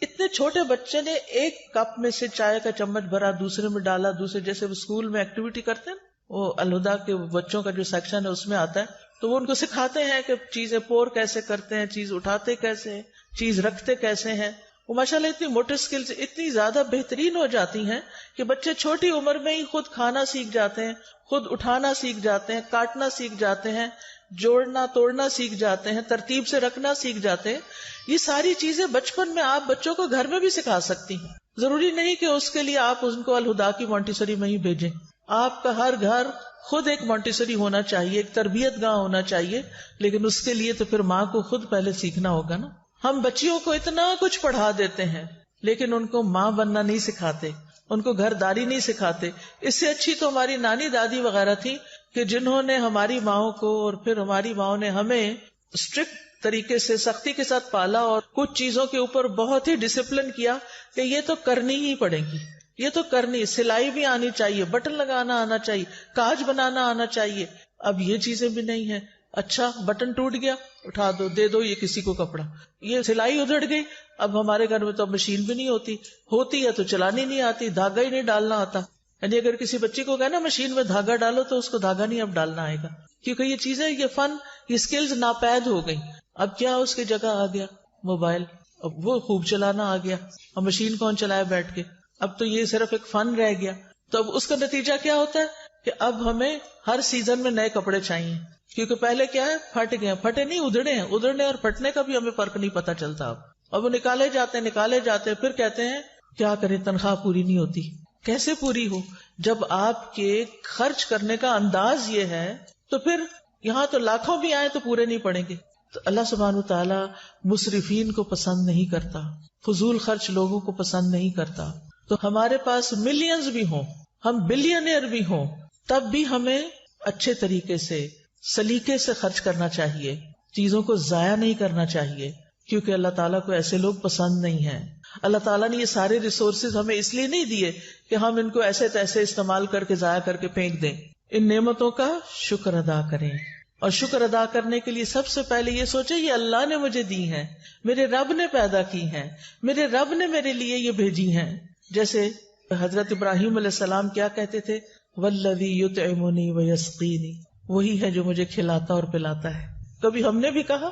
اتنے چھوٹے بچے نے ایک کپ میں سے چائے کا چمچ بھرا، دوسرے میں ڈالا، دوسرے، جیسے وہ اسکول میں ایکٹیویٹی کرتے ہیں، وہ الہدا کے بچوں کا جو سیکشن ہے اس میں آتا ہے، تو وہ ان کو سکھاتے ہیں کہ چیزیں پور کیسے کرتے ہیں، چیز اٹھاتے کیسے ہیں، چیز رکھتے کیسے ہیں. وہ ماشاءاللہ اتنی موٹر اسکلز اتنی زیادہ بہترین ہو جاتی ہیں کہ بچے چھوٹی عمر میں ہی خود کھانا سیکھ جاتے ہیں، خود اٹھانا سیکھ جاتے ہیں، کاٹنا سیکھ جاتے ہیں، جوڑنا توڑنا سیکھ جاتے ہیں، ترتیب سے رکھنا سیکھ جاتے ہیں. یہ ساری چیزیں بچپن میں آپ بچوں کو گھر میں بھی سکھا سکتی ہیں. ضروری نہیں کہ اس کے لیے آپ ان کو الہدا کی مونٹیسری میں ہی بھیجیں. آپ کا ہر گھر خود ایک مونٹیسری ہونا چاہیے، ایک تربیت گاہ ہونا چاہیے، لیکن اس کے لیے تو پھر ماں کو خود پہلے سیکھنا ہوگا نا. ہم بچیوں کو اتنا کچھ پڑھا دیتے ہیں لیکن ان کو ماں بننا نہیں سکھاتے، ان کو گھر داری نہیں سکھاتے. اس سے اچھی تو ہماری نانی دادی وغیرہ تھی کہ جنہوں نے ہماری ماؤں کو، اور پھر ہماری ماؤں نے ہمیں اسٹرکٹ طریقے سے سختی کے ساتھ پالا، اور کچھ چیزوں کے اوپر بہت ہی ڈسپلن کیا کہ یہ تو کرنی ہی پڑے گی، یہ تو کرنی، سلائی بھی آنی چاہیے، بٹن لگانا آنا چاہیے، کاج بنانا آنا چاہیے. اب یہ چیزیں بھی نہیں ہیں. اچھا بٹن ٹوٹ گیا، اٹھا دو، دے دو یہ کسی کو کپڑا. یہ سلائی ادھڑ گئی، اب ہمارے گھر میں تو اب مشین بھی نہیں ہوتی ہے تو چلانی نہیں آتی، دھاگا ہی نہیں ڈالنا آتا. یعنی اگر کسی بچی کو کہنا مشین میں دھاگا ڈالو تو اس کو دھاگا نہیں اب ڈالنا آئے گا، کیونکہ یہ چیزیں، یہ فن، یہ سکلز ناپید ہو گئی. اب کیا اس کی جگہ آ گیا موبائل، اب وہ خوب چلانا آ گیا. اب مشین کون چلائے بیٹھ کے، اب تو یہ صرف ایک فن رہ گیا. تو اب اس کا نتیجہ کیا ہوتا ہے کہ اب ہمیں ہر سیزن میں نئے کپڑے چاہیے، کیونکہ پہلے کیا ہے، پھٹ گئے، پھٹے نہیں ادھڑے ہیں. ادھڑنے اور پھٹنے کا بھی ہمیں فرق نہیں پتا چلتا. اب وہ نکالے جاتے پھر کہتے ہیں کیا کریں، تنخواہ پوری نہیں ہوتی. کیسے پوری ہو جب آپ کے خرچ کرنے کا انداز یہ ہے؟ تو پھر یہاں تو لاکھوں بھی آئے تو پورے نہیں پڑیں گے. تو اللہ سبحانہ وتعالی مسرفین کو پسند نہیں کرتا، فضول خرچ لوگوں کو پسند نہیں کرتا. تو ہمارے پاس ملینز بھی ہوں، ہم بلینئر بھی ہوں، تب بھی ہمیں اچھے طریقے سے سلیقے سے خرچ کرنا چاہیے، چیزوں کو ضائع نہیں کرنا چاہیے، کیونکہ اللہ تعالیٰ کو ایسے لوگ پسند نہیں ہیں۔ اللہ تعالیٰ نے یہ سارے ریسورسز ہمیں اس لیے نہیں دیے کہ ہم ان کو ایسے تیسے استعمال کر کے ضائع کر کے پھینک دیں۔ ان نعمتوں کا شکر ادا کریں، اور شکر ادا کرنے کے لیے سب سے پہلے یہ سوچیں یہ اللہ نے مجھے دی ہیں، میرے رب نے پیدا کی ہیں، میرے رب نے میرے لیے یہ بھیجی ہیں۔ جیسے حضرت ابراہیم علیہ السلام کیا کہتے تھے؟ والذی یطعمنی ویسقینی، وہی ہے جو مجھے کھلاتا اور پلاتا ہے۔ کبھی ہم نے بھی کہا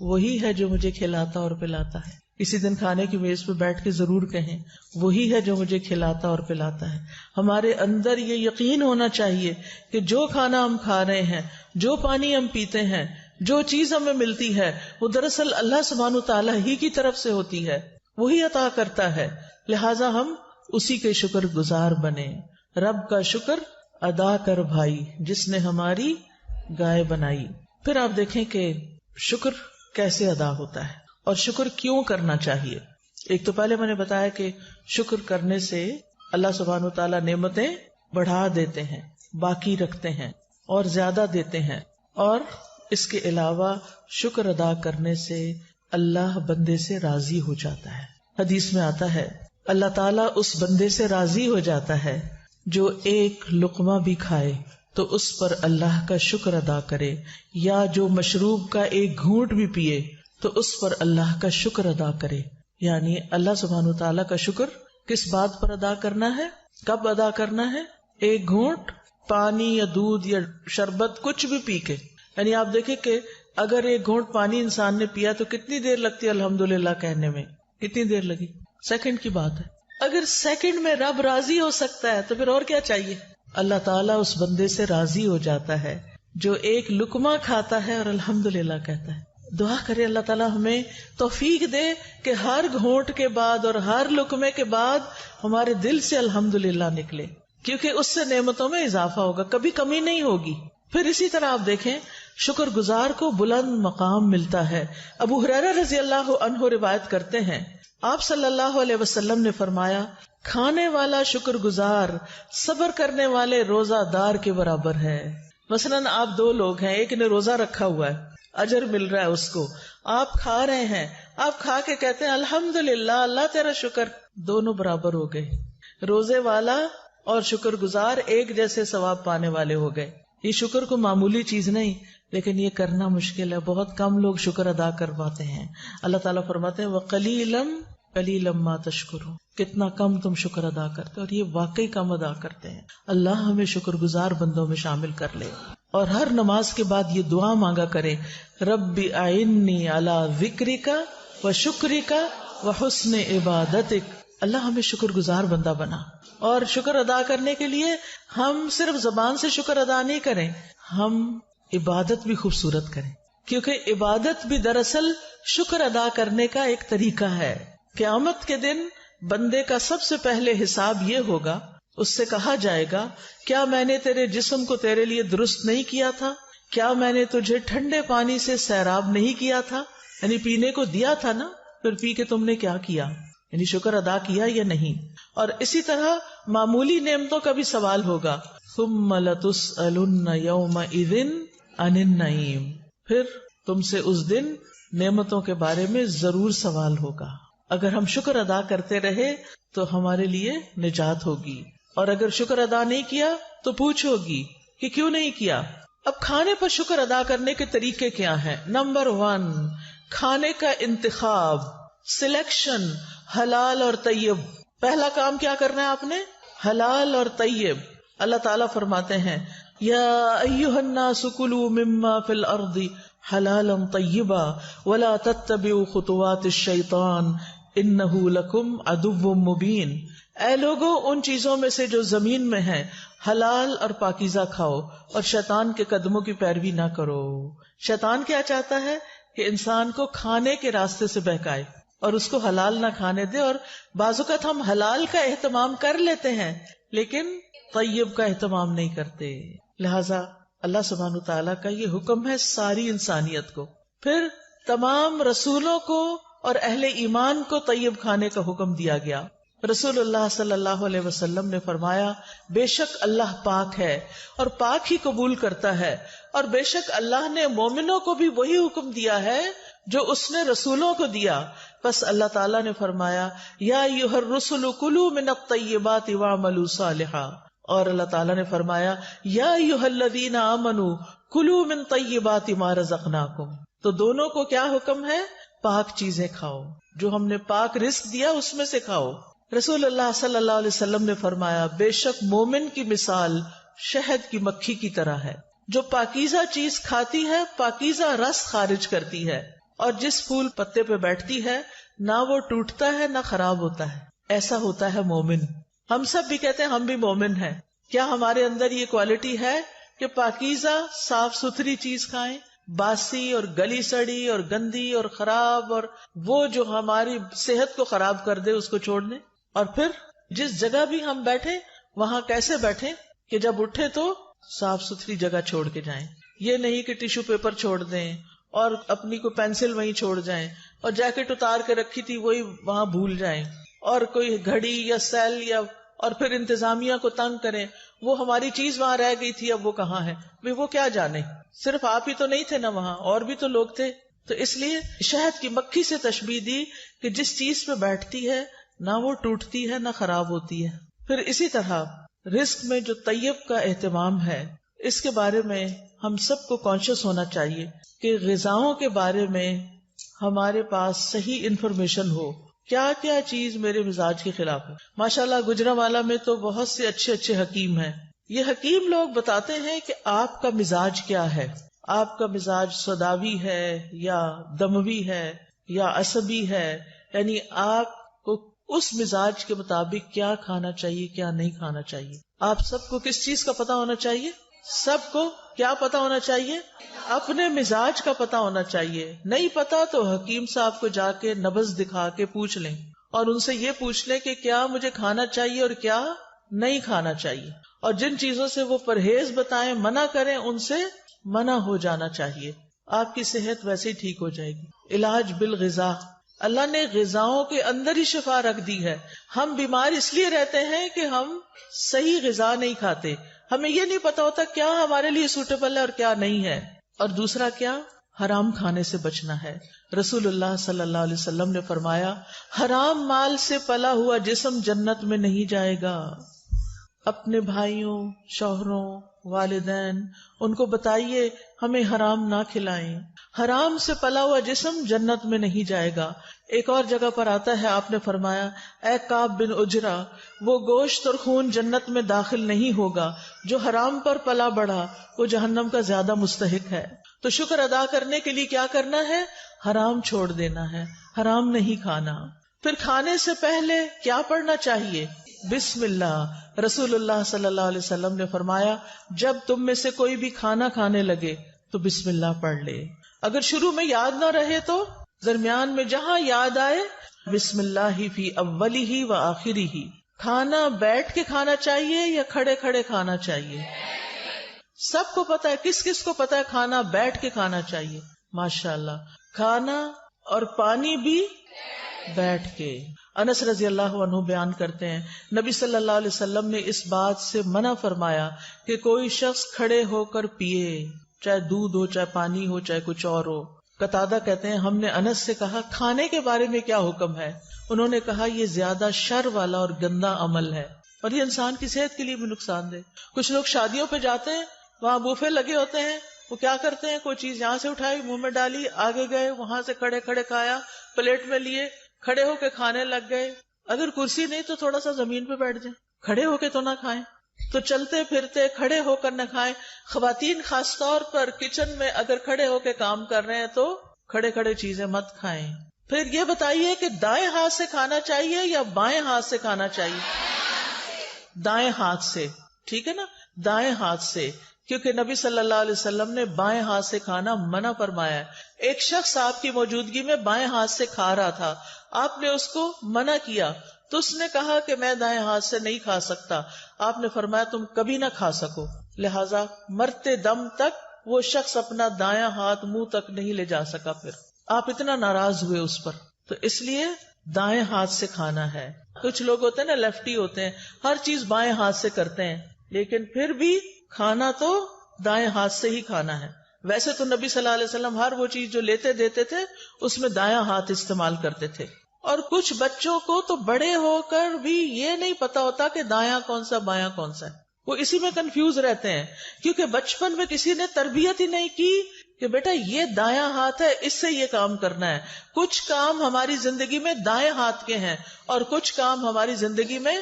وہی ہے جو مجھے کھلاتا اور پلاتا ہے؟ کسی دن کھانے کی میز پہ بیٹھ کے ضرور کہیں وہی ہے جو مجھے کھلاتا اور پلاتا ہے۔ ہمارے اندر یہ یقین ہونا چاہیے کہ جو کھانا ہم کھا رہے ہیں، جو پانی ہم پیتے ہیں، جو چیز ہمیں ملتی ہے، وہ دراصل اللہ سبحانہ تعالیٰ ہی کی طرف سے ہوتی ہے، وہی عطا کرتا ہے۔ لہٰذا ہم اسی کے شکر گزار بنے۔ رب کا شکر ادا کر بھائی، جس نے ہماری گائے بنائی۔ پھر آپ دیکھیں کہ شکر کیسے ادا ہوتا ہے اور شکر کیوں کرنا چاہیے۔ ایک تو پہلے میں نے بتایا کہ شکر کرنے سے اللہ سبحانہ وتعالیٰ نعمتیں بڑھا دیتے ہیں، باقی رکھتے ہیں اور زیادہ دیتے ہیں، اور اس کے علاوہ شکر ادا کرنے سے اللہ بندے سے راضی ہو جاتا ہے۔ حدیث میں آتا ہے اللہ تعالیٰ اس بندے سے راضی ہو جاتا ہے جو ایک لقمہ بھی کھائے تو اس پر اللہ کا شکر ادا کرے، یا جو مشروب کا ایک گھونٹ بھی پیے تو اس پر اللہ کا شکر ادا کرے۔ یعنی اللہ سبحانہ تعالیٰ کا شکر کس بات پر ادا کرنا ہے، کب ادا کرنا ہے؟ ایک گھونٹ پانی یا دودھ یا شربت کچھ بھی پی کے، یعنی آپ دیکھیں کہ اگر ایک گھونٹ پانی انسان نے پیا تو کتنی دیر لگتی ہے الحمدللہ کہنے میں؟ کتنی دیر لگی؟ سیکنڈ کی بات ہے۔ اگر سیکنڈ میں رب راضی ہو سکتا ہے تو پھر اور کیا چاہیے؟ اللہ تعالیٰ اس بندے سے راضی ہو جاتا ہے جو ایک لقمہ کھاتا ہے اور الحمدللہ کہتا ہے۔ دعا کرے اللہ تعالیٰ ہمیں توفیق دے کہ ہر گھونٹ کے بعد اور ہر لقمے کے بعد ہمارے دل سے الحمدللہ نکلے، کیونکہ اس سے نعمتوں میں اضافہ ہوگا، کبھی کمی نہیں ہوگی۔ پھر اسی طرح آپ دیکھیں شکر گزار کو بلند مقام ملتا ہے۔ ابو ہریرہ رضی اللہ عنہ روایت کرتے ہیں آپ صلی اللہ علیہ وسلم نے فرمایا کھانے والا شکر گزار صبر کرنے والے روزہ دار کے برابر ہے۔ مثلاً آپ دو لوگ ہیں، ایک نے روزہ رکھا ہوا ہے، اجر مل رہا ہے اس کو، آپ کھا رہے ہیں، آپ کھا کے کہتے ہیں الحمدللہ اللہ تیرا شکر، دونوں برابر ہو گئے۔ روزے والا اور شکر گزار ایک جیسے ثواب پانے والے ہو گئے۔ یہ شکر کو معمولی چیز نہیں، لیکن یہ کرنا مشکل ہے، بہت کم لوگ شکر ادا کر پاتے ہیں۔ اللہ تعالیٰ فرماتے ہیں وَقَلِيلًا مَا تَشْكُرُونَ، کتنا کم تم شکر ادا کرتے، اور یہ واقعی کم ادا کرتے ہیں۔ اللہ ہمیں شکر گزار بندوں میں شامل کر لے، اور ہر نماز کے بعد یہ دعا مانگا کرے رب اعنی علی ذکرک و شکرک و حسن عبادتک۔ اللہ ہمیں شکر گزار بندہ بنا، اور شکر ادا کرنے کے لیے ہم صرف زبان سے شکر ادا نہیں کریں، ہم عبادت بھی خوبصورت کریں، کیونکہ عبادت بھی دراصل شکر ادا کرنے کا ایک طریقہ ہے۔ قیامت کے دن بندے کا سب سے پہلے حساب یہ ہوگا، اس سے کہا جائے گا کیا میں نے تیرے جسم کو تیرے لیے درست نہیں کیا تھا؟ کیا میں نے تجھے ٹھنڈے پانی سے سیراب نہیں کیا تھا؟ یعنی پینے کو دیا تھا نا، پھر پی کے تم نے کیا کیا؟ یعنی شکر ادا کیا یا نہیں؟ اور اسی طرح معمولی نعمتوں کا بھی سوال ہوگا ثم لتسألن یومئذ عن النعیم، پھر تم سے اس دن نعمتوں کے بارے میں ضرور سوال ہوگا۔ اگر ہم شکر ادا کرتے رہے تو ہمارے لیے نجات ہوگی، اور اگر شکر ادا نہیں کیا تو پوچھ ہوگی کہ کیوں نہیں کیا۔ اب کھانے پر شکر ادا کرنے کے طریقے کیا ہیں؟ نمبر 1، کھانے کا انتخاب، سلیکشن حلال اور طیب۔ پہلا کام کیا کرنا ہے آپ نے؟ حلال اور طیب۔ اللہ تعالیٰ فرماتے ہیں یا ایھا الناس کلوا مما فی الارض حلالا طیبا ولا تتبعوا خطوات الشیطان انہ لکم عدو مبین۔ اے لوگو، ان چیزوں میں سے جو زمین میں ہیں حلال اور پاکیزہ کھاؤ، اور شیطان کے قدموں کی پیروی نہ کرو۔ شیطان کیا چاہتا ہے کہ انسان کو کھانے کے راستے سے بہکائے اور اس کو حلال نہ کھانے دے، اور بعض اوقات ہم حلال کا اہتمام کر لیتے ہیں لیکن طیب کا اہتمام نہیں کرتے۔ لہذا اللہ سبحانہ تعالیٰ کا یہ حکم ہے ساری انسانیت کو۔ پھر تمام رسولوں کو اور اہل ایمان کو طیب کھانے کا حکم دیا گیا۔ رسول اللہ صلی اللہ علیہ وسلم نے فرمایا بے شک اللہ پاک ہے اور پاک ہی قبول کرتا ہے، اور بے شک اللہ نے مومنوں کو بھی وہی حکم دیا ہے جو اس نے رسولوں کو دیا. بس اللہ تعالیٰ نے فرمایا یا ایھا الرسل کلوا من الطیبات واعملوا صالحا، اور اللہ تعالیٰ نے فرمایا یا ایھا الذین آمنوا کلوا من طیبات ما رزقناکم. تو دونوں کو کیا حکم ہے؟ پاک چیزیں کھاؤ، جو ہم نے پاک رزق دیا اس میں سے کھاؤ. رسول اللہ صلی اللہ علیہ وسلم نے فرمایا بے شک مومن کی مثال شہد کی مکھی کی طرح ہے، جو پاکیزہ چیز کھاتی ہے پاکیزہ رس خارج کرتی ہے، اور جس پھول پتے پہ بیٹھتی ہے نہ وہ ٹوٹتا ہے نہ خراب ہوتا ہے. ایسا ہوتا ہے مومن. ہم سب بھی کہتے ہیں ہم بھی مومن ہیں. کیا ہمارے اندر یہ کوالٹی ہے کہ پاکیزہ صاف ستھری چیز کھائیں؟ باسی اور گلی سڑی اور گندی اور خراب اور وہ جو ہماری صحت کو خراب کر دے اس کو چھوڑ دیں. اور پھر جس جگہ بھی ہم بیٹھے وہاں کیسے بیٹھیں کہ جب اٹھے تو صاف ستھری جگہ چھوڑ کے جائیں. یہ نہیں کہ ٹیشو پیپر چھوڑ دیں اور اپنی کو پینسل وہیں چھوڑ جائیں اور جیکٹ اتار کے رکھی تھی وہی وہاں بھول جائیں، اور کوئی گھڑی یا سیل یا اور پھر انتظامیہ کو تنگ کریں وہ ہماری چیز وہاں رہ گئی تھی اب وہ کہاں ہے. وہ کیا جانے، صرف آپ ہی تو نہیں تھے نا وہاں، اور بھی تو لوگ تھے. تو اس لیے شہد کی مکھی سے تشبیہ دی کہ جس چیز پہ بیٹھتی ہے نہ وہ ٹوٹتی ہے نہ خراب ہوتی ہے. پھر اسی طرح رزق میں جو طیب کا اہتمام ہے اس کے بارے میں ہم سب کو کانشیس ہونا چاہیے کہ غذاؤں کے بارے میں ہمارے پاس صحیح انفارمیشن ہو، کیا کیا چیز میرے مزاج کے خلاف ہے. ماشاءاللہ گجرانوالہ میں تو بہت سے اچھے اچھے حکیم ہیں. یہ حکیم لوگ بتاتے ہیں کہ آپ کا مزاج کیا ہے، آپ کا مزاج سوداوی ہے یا دموی ہے یا عصبی ہے، یعنی آپ کو اس مزاج کے مطابق کیا کھانا چاہیے کیا نہیں کھانا چاہیے. آپ سب کو کس چیز کا پتا ہونا چاہیے؟ سب کو کیا پتا ہونا چاہیے؟ اپنے مزاج کا پتا ہونا چاہیے. نہیں پتا تو حکیم صاحب کو جا کے نبض دکھا کے پوچھ لیں اور ان سے یہ پوچھ لیں کہ کیا مجھے کھانا چاہیے اور کیا نہیں کھانا چاہیے، اور جن چیزوں سے وہ پرہیز بتائیں منع کریں ان سے منع ہو جانا چاہیے. آپ کی صحت ویسے ہی ٹھیک ہو جائے گی. علاج بالغذا، اللہ نے غذاؤں کے اندر ہی شفا رکھ دی ہے. ہم بیمار اس لیے رہتے ہیں کہ ہم صحیح غذا نہیں کھاتے، ہمیں یہ نہیں پتا ہوتا کیا ہمارے لیے سوٹیبل ہے اور کیا نہیں ہے. اور دوسرا کیا؟ حرام کھانے سے بچنا ہے. رسول اللہ صلی اللہ علیہ وسلم نے فرمایا حرام مال سے پلا ہوا جسم جنت میں نہیں جائے گا. اپنے بھائیوں، شوہروں، والدین ان کو بتائیے ہمیں حرام نہ کھلائیں. حرام سے پلا ہوا جسم جنت میں نہیں جائے گا. ایک اور جگہ پر آتا ہے آپ نے فرمایا اے کعب بن عجرہ، وہ گوشت اور خون جنت میں داخل نہیں ہوگا جو حرام پر پلا بڑھا، وہ جہنم کا زیادہ مستحق ہے. تو شکر ادا کرنے کے لیے کیا کرنا ہے؟ حرام چھوڑ دینا ہے، حرام نہیں کھانا. پھر کھانے سے پہلے کیا پڑھنا چاہیے؟ بسم اللہ. رسول اللہ صلی اللہ علیہ وسلم نے فرمایا جب تم میں سے کوئی بھی کھانا کھانے لگے تو بسم اللہ پڑھ لے. اگر شروع میں یاد نہ رہے تو درمیان میں جہاں یاد آئے بسم اللہ فی اولی و آخری. کھانا بیٹھ کے کھانا چاہیے یا کھڑے کھڑے کھانا چاہیے؟ سب کو پتا ہے، کس کس کو پتا ہے کھانا بیٹھ کے کھانا چاہیے؟ ماشاءاللہ. کھانا اور پانی بھی بیٹھ کے. انس رضی اللہ عنہ بیان کرتے ہیں نبی صلی اللہ علیہ وسلم نے اس بات سے منع فرمایا کہ کوئی شخص کھڑے ہو کر پیے، چاہے دودھ ہو، چاہے پانی ہو، چاہے کچھ اور ہو. قتادہ کہتے ہیں ہم نے انس سے کہا کھانے کے بارے میں کیا حکم ہے؟ انہوں نے کہا یہ زیادہ شر والا اور گندا عمل ہے اور یہ انسان کی صحت کے لیے بھی نقصان دہ. کچھ لوگ شادیوں پہ جاتے ہیں، وہاں بوفے لگے ہوتے ہیں، وہ کیا کرتے ہیں کوئی چیز یہاں سے اٹھائی منہ میں ڈالی، آگے گئے وہاں سے کھڑے کھڑے کھایا، پلیٹ میں لیے کھڑے ہو کے کھانے لگ گئے. اگر کرسی نہیں تو تھوڑا سا زمین پہ بیٹھ جائیں، کھڑے ہو کے تو نہ کھائیں. تو چلتے پھرتے کھڑے ہو کر نہ کھائیں. خواتین خاص طور پر کچن میں اگر کھڑے ہو کے کام کر رہے ہیں تو کھڑے کھڑے چیزیں مت کھائیں. پھر یہ بتائیے کہ دائیں ہاتھ سے کھانا چاہیے یا بائیں ہاتھ سے کھانا چاہیے؟ دائیں ہاتھ سے. ٹھیک ہے نا، دائیں ہاتھ سے، کیونکہ نبی صلی اللہ علیہ وسلم نے بائیں ہاتھ سے کھانا منع فرمایا ہے. ایک شخص آپ کی موجودگی میں بائیں ہاتھ سے کھا رہا تھا، آپ نے اس کو منع کیا تو اس نے کہا کہ میں دائیں ہاتھ سے نہیں کھا سکتا. آپ نے فرمایا تم کبھی نہ کھا سکو، لہذا مرتے دم تک وہ شخص اپنا دایاں ہاتھ منہ تک نہیں لے جا سکا. پھر آپ اتنا ناراض ہوئے اس پر، تو اس لیے دائیں ہاتھ سے کھانا ہے. کچھ لوگ ہوتے ہیں نا لیفٹی ہوتے ہیں، ہر چیز بائیں ہاتھ سے کرتے ہیں، لیکن پھر بھی کھانا تو دائیں ہاتھ سے ہی کھانا ہے. ویسے تو نبی صلی اللہ علیہ وسلم ہر وہ چیز جو لیتے دیتے تھے اس میں دایاں ہاتھ استعمال کرتے تھے. اور کچھ بچوں کو تو بڑے ہو کر بھی یہ نہیں پتا ہوتا کہ دایاں کون سا بایاں کون سا ہے، وہ اسی میں کنفیوز رہتے ہیں، کیونکہ بچپن میں کسی نے تربیت ہی نہیں کی کہ بیٹا یہ دایاں ہاتھ ہے، اس سے یہ کام کرنا ہے. کچھ کام ہماری زندگی میں دائیں ہاتھ کے ہیں اور کچھ کام ہماری زندگی میں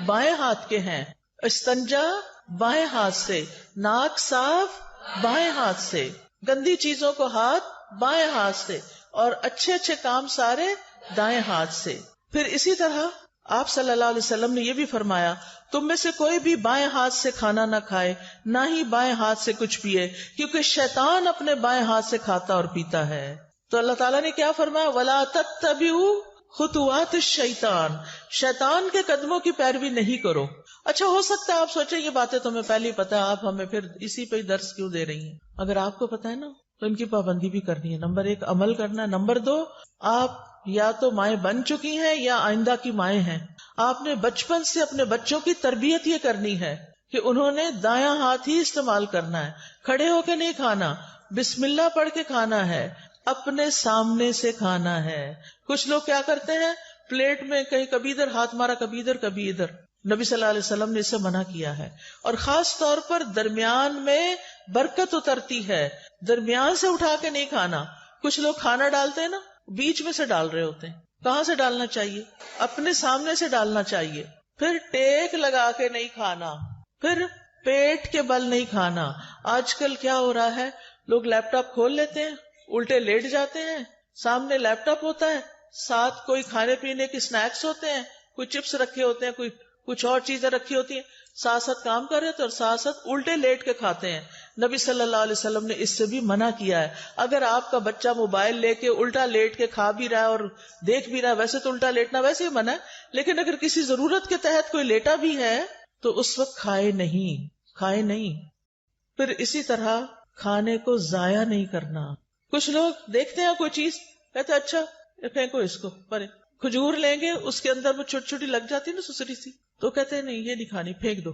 بائیں ہاتھ کے ہیں. استنجا بائیں ہاتھ سے، ناک صاف بائیں ہاتھ سے، گندی چیزوں کو ہاتھ بائیں ہاتھ سے، اور اچھے اچھے کام سارے دائیں ہاتھ سے. پھر اسی طرح آپ صلی اللہ علیہ وسلم نے یہ بھی فرمایا تم میں سے کوئی بھی بائیں ہاتھ سے کھانا نہ کھائے، نہ ہی بائیں ہاتھ سے کچھ پیے، کیونکہ شیطان اپنے بائیں ہاتھ سے کھاتا اور پیتا ہے. تو اللہ تعالیٰ نے کیا فرمایا؟ وَلَا تَتَّبِعُوا خُطُوَاتِ الشَّيْطَانِ، شیطان کے قدموں کی پیروی نہیں کرو. اچھا ہو سکتا ہے آپ سوچیں یہ باتیں تمہیں پہلے ہی پتا ہے، آپ ہمیں پھر اسی پہ درس کیوں دے رہی ہیں؟ اگر آپ کو پتا ہے نا تو ان کی پابندی بھی کرنی ہے. نمبر 1 عمل کرنا ہے. نمبر 2 آپ یا تو مائیں بن چکی ہیں یا آئندہ کی مائیں ہیں. آپ نے بچپن سے اپنے بچوں کی تربیت یہ کرنی ہے کہ انہوں نے دایاں ہاتھ ہی استعمال کرنا ہے. کھڑے ہو کے نہیں کھانا، بسم اللہ پڑھ کے کھانا ہے، اپنے سامنے سے کھانا ہے. کچھ لوگ کیا کرتے ہیں، پلیٹ میں کہیں کبھی ادھر ہاتھ مارا، کبھی ادھر کبھی ادھر. نبی صلی اللہ علیہ وسلم نے اسے منع کیا ہے. اور خاص طور پر درمیان میں برکت اترتی ہے، درمیان سے اٹھا کے نہیں کھانا. کچھ لوگ کھانا ڈالتے ہیں نا بیچ میں سے ڈال رہے ہوتے ہیں. کہاں سے ڈالنا چاہیے؟ اپنے سامنے سے ڈالنا چاہیے. پھر ٹیک لگا کے نہیں کھانا، پھر پیٹ کے بل نہیں کھانا. آج کل کیا ہو رہا ہے، لوگ لیپ ٹاپ کھول لیتے ہیں، الٹے لیٹ جاتے ہیں، سامنے لیپ ٹاپ ہوتا ہے، ساتھ کوئی کھانے پینے کے سنیکس ہوتے ہیں، کوئی چپس رکھے ہوتے ہیں، کوئی کچھ اور چیزیں رکھی ہوتی ہیں، ساتھ ساتھ کام کر رہے تھے اور ساتھ ساتھ الٹے لیٹ کے کھاتے ہیں. نبی صلی اللہ علیہ وسلم نے اس سے بھی منع کیا ہے. اگر آپ کا بچہ موبائل لے کے الٹا لیٹ کے کھا بھی رہا ہے اور دیکھ بھی رہا ہے، ویسے تو الٹا لیٹنا ویسے ہی منع ہے، لیکن اگر کسی ضرورت کے تحت کوئی لیٹا بھی ہے تو اس وقت کھائے نہیں. پھر اسی طرح کھانے کو ضائع نہیں کرنا. کچھ لوگ دیکھتے ہیں کوئی چیز کہتے ہیں اچھا پھینکو اس کو پرے، کھجور لیں گے اس کے اندر وہ چھوٹی چھوٹی لگ جاتی نا سسری سی، تو کہتے ہیں نہیں یہ نہیں کھانی، پھینک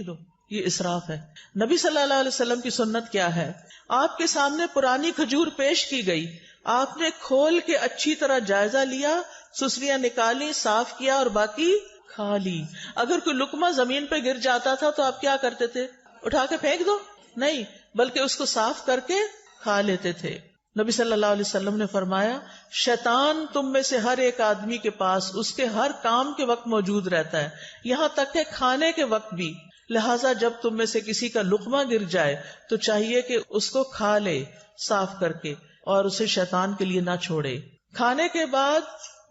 دو. یہ اسراف ہے. نبی صلی اللہ علیہ وسلم کی سنت کیا ہے؟ آپ کے سامنے پرانی کھجور پیش کی گئی، آپ نے کھول کے اچھی طرح جائزہ لیا، سسریاں نکالی، صاف کیا اور باقی کھا لی. اگر کوئی لقمہ زمین پہ گر جاتا تھا تو آپ کیا کرتے تھے؟ اٹھا کے پھینک دو؟ نہیں، بلکہ اس کو صاف کر کے کھا لیتے تھے. نبی صلی اللہ علیہ وسلم نے فرمایا شیطان تم میں سے ہر ایک آدمی کے پاس اس کے ہر کام کے وقت موجود رہتا ہے، یہاں تک کہ کھانے کے وقت بھی. لہٰذا جب تم میں سے کسی کا لقمہ گر جائے تو چاہیے کہ اس کو کھا لے صاف کر کے اور اسے شیطان کے لیے نہ چھوڑے. کھانے کے بعد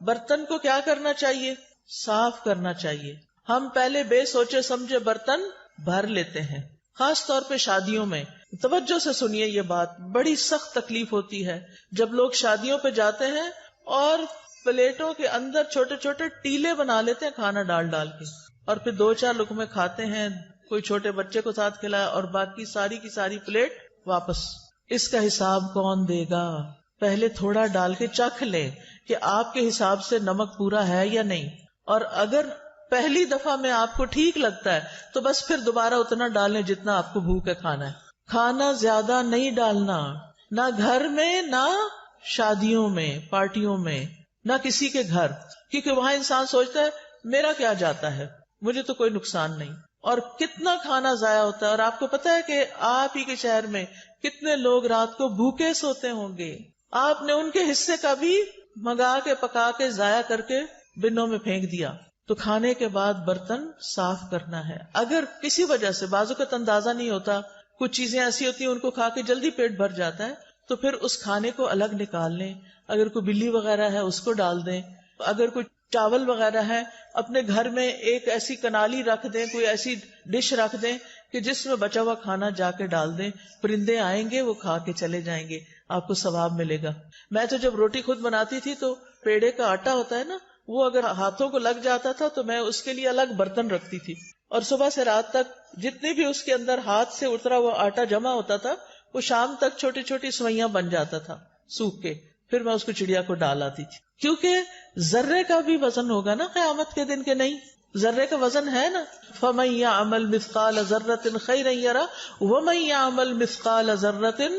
برتن کو کیا کرنا چاہیے؟ صاف کرنا چاہیے. ہم پہلے بے سوچے سمجھے برتن بھر لیتے ہیں، خاص طور پہ شادیوں میں. توجہ سے سنیے یہ بات، بڑی سخت تکلیف ہوتی ہے جب لوگ شادیوں پہ جاتے ہیں اور پلیٹوں کے اندر چھوٹے چھوٹے ٹیلے بنا لیتے ہیں کھانا ڈال ڈال کے، اور پھر 2-4 لقمے کھاتے ہیں، کوئی چھوٹے بچے کو ساتھ کھلایا اور باقی ساری کی ساری پلیٹ واپس. اس کا حساب کون دے گا؟ پہلے تھوڑا ڈال کے چکھ لیں کہ آپ کے حساب سے نمک پورا ہے یا نہیں، اور اگر پہلی دفعہ میں آپ کو ٹھیک لگتا ہے تو بس پھر دوبارہ اتنا ڈالیں جتنا آپ کو بھوک ہے کھانا ہے. کھانا زیادہ نہیں ڈالنا، نہ گھر میں، نہ شادیوں میں، پارٹیوں میں، نہ کسی کے گھر، کیونکہ وہاں انسان سوچتا ہے میرا کیا جاتا ہے، مجھے تو کوئی نقصان نہیں. اور کتنا کھانا ضائع ہوتا ہے. اور آپ کو پتا ہے کہ آپ ہی کے شہر میں کتنے لوگ رات کو بھوکے سوتے ہوں گے، آپ نے ان کے حصے کا بھی منگا کے پکا کے ضائع کر کے بنوں میں پھینک دیا. تو کھانے کے بعد برتن صاف کرنا ہے. اگر کسی وجہ سے بعض اوقات اندازہ نہیں ہوتا، کچھ چیزیں ایسی ہوتی ہیں ان کو کھا کے جلدی پیٹ بھر جاتا ہے، تو پھر اس کھانے کو الگ نکال لیں. اگر کوئی بلی وغیرہ ہے اس کو ڈال دیں، اگر کوئی چاول وغیرہ ہے اپنے گھر میں ایک ایسی کنالی رکھ دیں، کوئی ایسی ڈش رکھ دیں کہ جس میں بچا ہوا کھانا جا کے ڈال دیں. پرندے آئیں گے وہ کھا کے چلے جائیں گے، آپ کو ثواب ملے گا. میں تو جب روٹی خود بناتی تھی تو پیڑے کا آٹا ہوتا ہے نا، وہ اگر ہاتھوں کو لگ جاتا تھا تو میں اس کے لیے الگ برتن رکھتی تھی، اور صبح سے رات تک جتنی بھی اس کے اندر ہاتھ سے اترا ہوا آٹا جمع ہوتا تھا وہ شام تک چھوٹی چھوٹی سوئیاں بن جاتا تھا سوکھ کے. پھر میں اس کو چڑیا کو ڈال آتی تھی، کیونکہ ذرے کا بھی وزن ہوگا نا قیامت کے دن، کے نہیں؟ ذرے کا وزن ہے نا. فَمَن يَعْمَلْ مِثْقَالَ ذَرَّةٍ خَيْرًا يَرَهُ وَمَن يَعْمَلْ مِثْقَالَ ذَرَّةٍ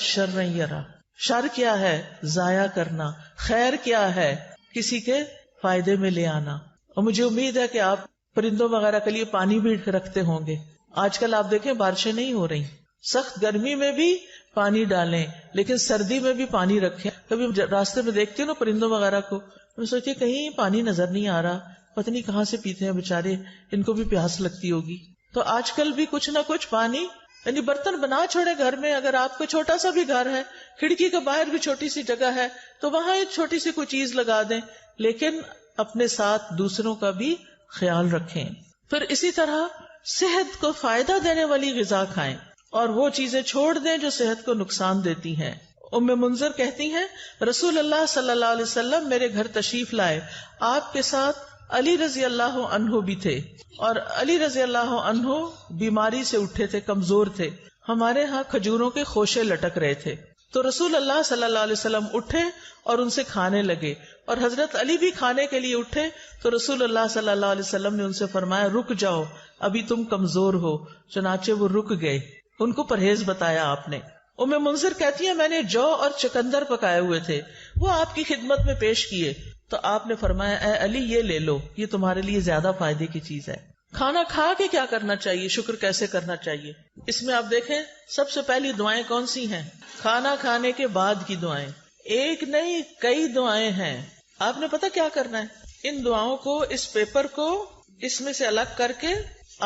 شَرًّا يَرَهُ. شر کیا ہے؟ ضائع کرنا. خیر کیا ہے؟ کسی کے فائدے میں لے آنا. اور مجھے امید ہے کہ آپ پرندوں وغیرہ کے لیے پانی بھی رکھتے ہوں گے. آج کل آپ دیکھیں بارشیں نہیں ہو رہی، سخت گرمی میں بھی پانی ڈالیں، لیکن سردی میں بھی پانی رکھیں. کبھی راستے میں دیکھتے ہو نا پرندوں وغیرہ کو، میں سوچتی کہیں پانی نظر نہیں آ رہا، پتہ نہیں کہاں سے پیتے ہیں بےچارے، ان کو بھی پیاس لگتی ہوگی. تو آج کل بھی کچھ نہ کچھ پانی، یعنی برتن بنا چھوڑے گھر میں. اگر آپ کو چھوٹا سا بھی گھر ہے، کھڑکی کے باہر بھی چھوٹی سی جگہ ہے، تو وہاں ایک چھوٹی سی کوئی چیز لگا دیں، لیکن اپنے ساتھ دوسروں کا بھی خیال رکھیں. پھر اسی طرح صحت کو فائدہ دینے والی غذا کھائیں اور وہ چیزیں چھوڑ دیں جو صحت کو نقصان دیتی ہیں. ام منذر کہتی ہیں رسول اللہ صلی اللہ علیہ وسلم میرے گھر تشریف لائے، آپ کے ساتھ علی رضی اللہ عنہ بھی تھے، اور علی رضی اللہ عنہ بیماری سے اٹھے تھے، کمزور تھے. ہمارے ہاں کھجوروں کے خوشے لٹک رہے تھے، تو رسول اللہ صلی اللہ علیہ وسلم اٹھے اور ان سے کھانے لگے، اور حضرت علی بھی کھانے کے لیے اٹھے تو رسول اللہ صلی اللہ علیہ وسلم نے ان سے فرمایا رک جاؤ، ابھی تم کمزور ہو. چنانچہ وہ رک گئے، ان کو پرہیز بتایا آپ نے. ام منذر کہتی ہے میں نے جو اور چکندر پکائے ہوئے تھے وہ آپ کی خدمت میں پیش کیے تو آپ نے فرمایا اے علی یہ لے لو، یہ تمہارے لیے زیادہ فائدے کی چیز ہے. کھانا کھا کے کیا کرنا چاہیے، شکر کیسے کرنا چاہیے؟ اس میں آپ دیکھیں سب سے پہلی دعائیں کون سی ہیں؟ کھانا کھانے کے بعد کی دعائیں. ایک نہیں کئی دعائیں ہیں. آپ نے پتہ کیا کرنا ہے؟ ان دعاؤں کو، اس پیپر کو اس میں سے الگ کر کے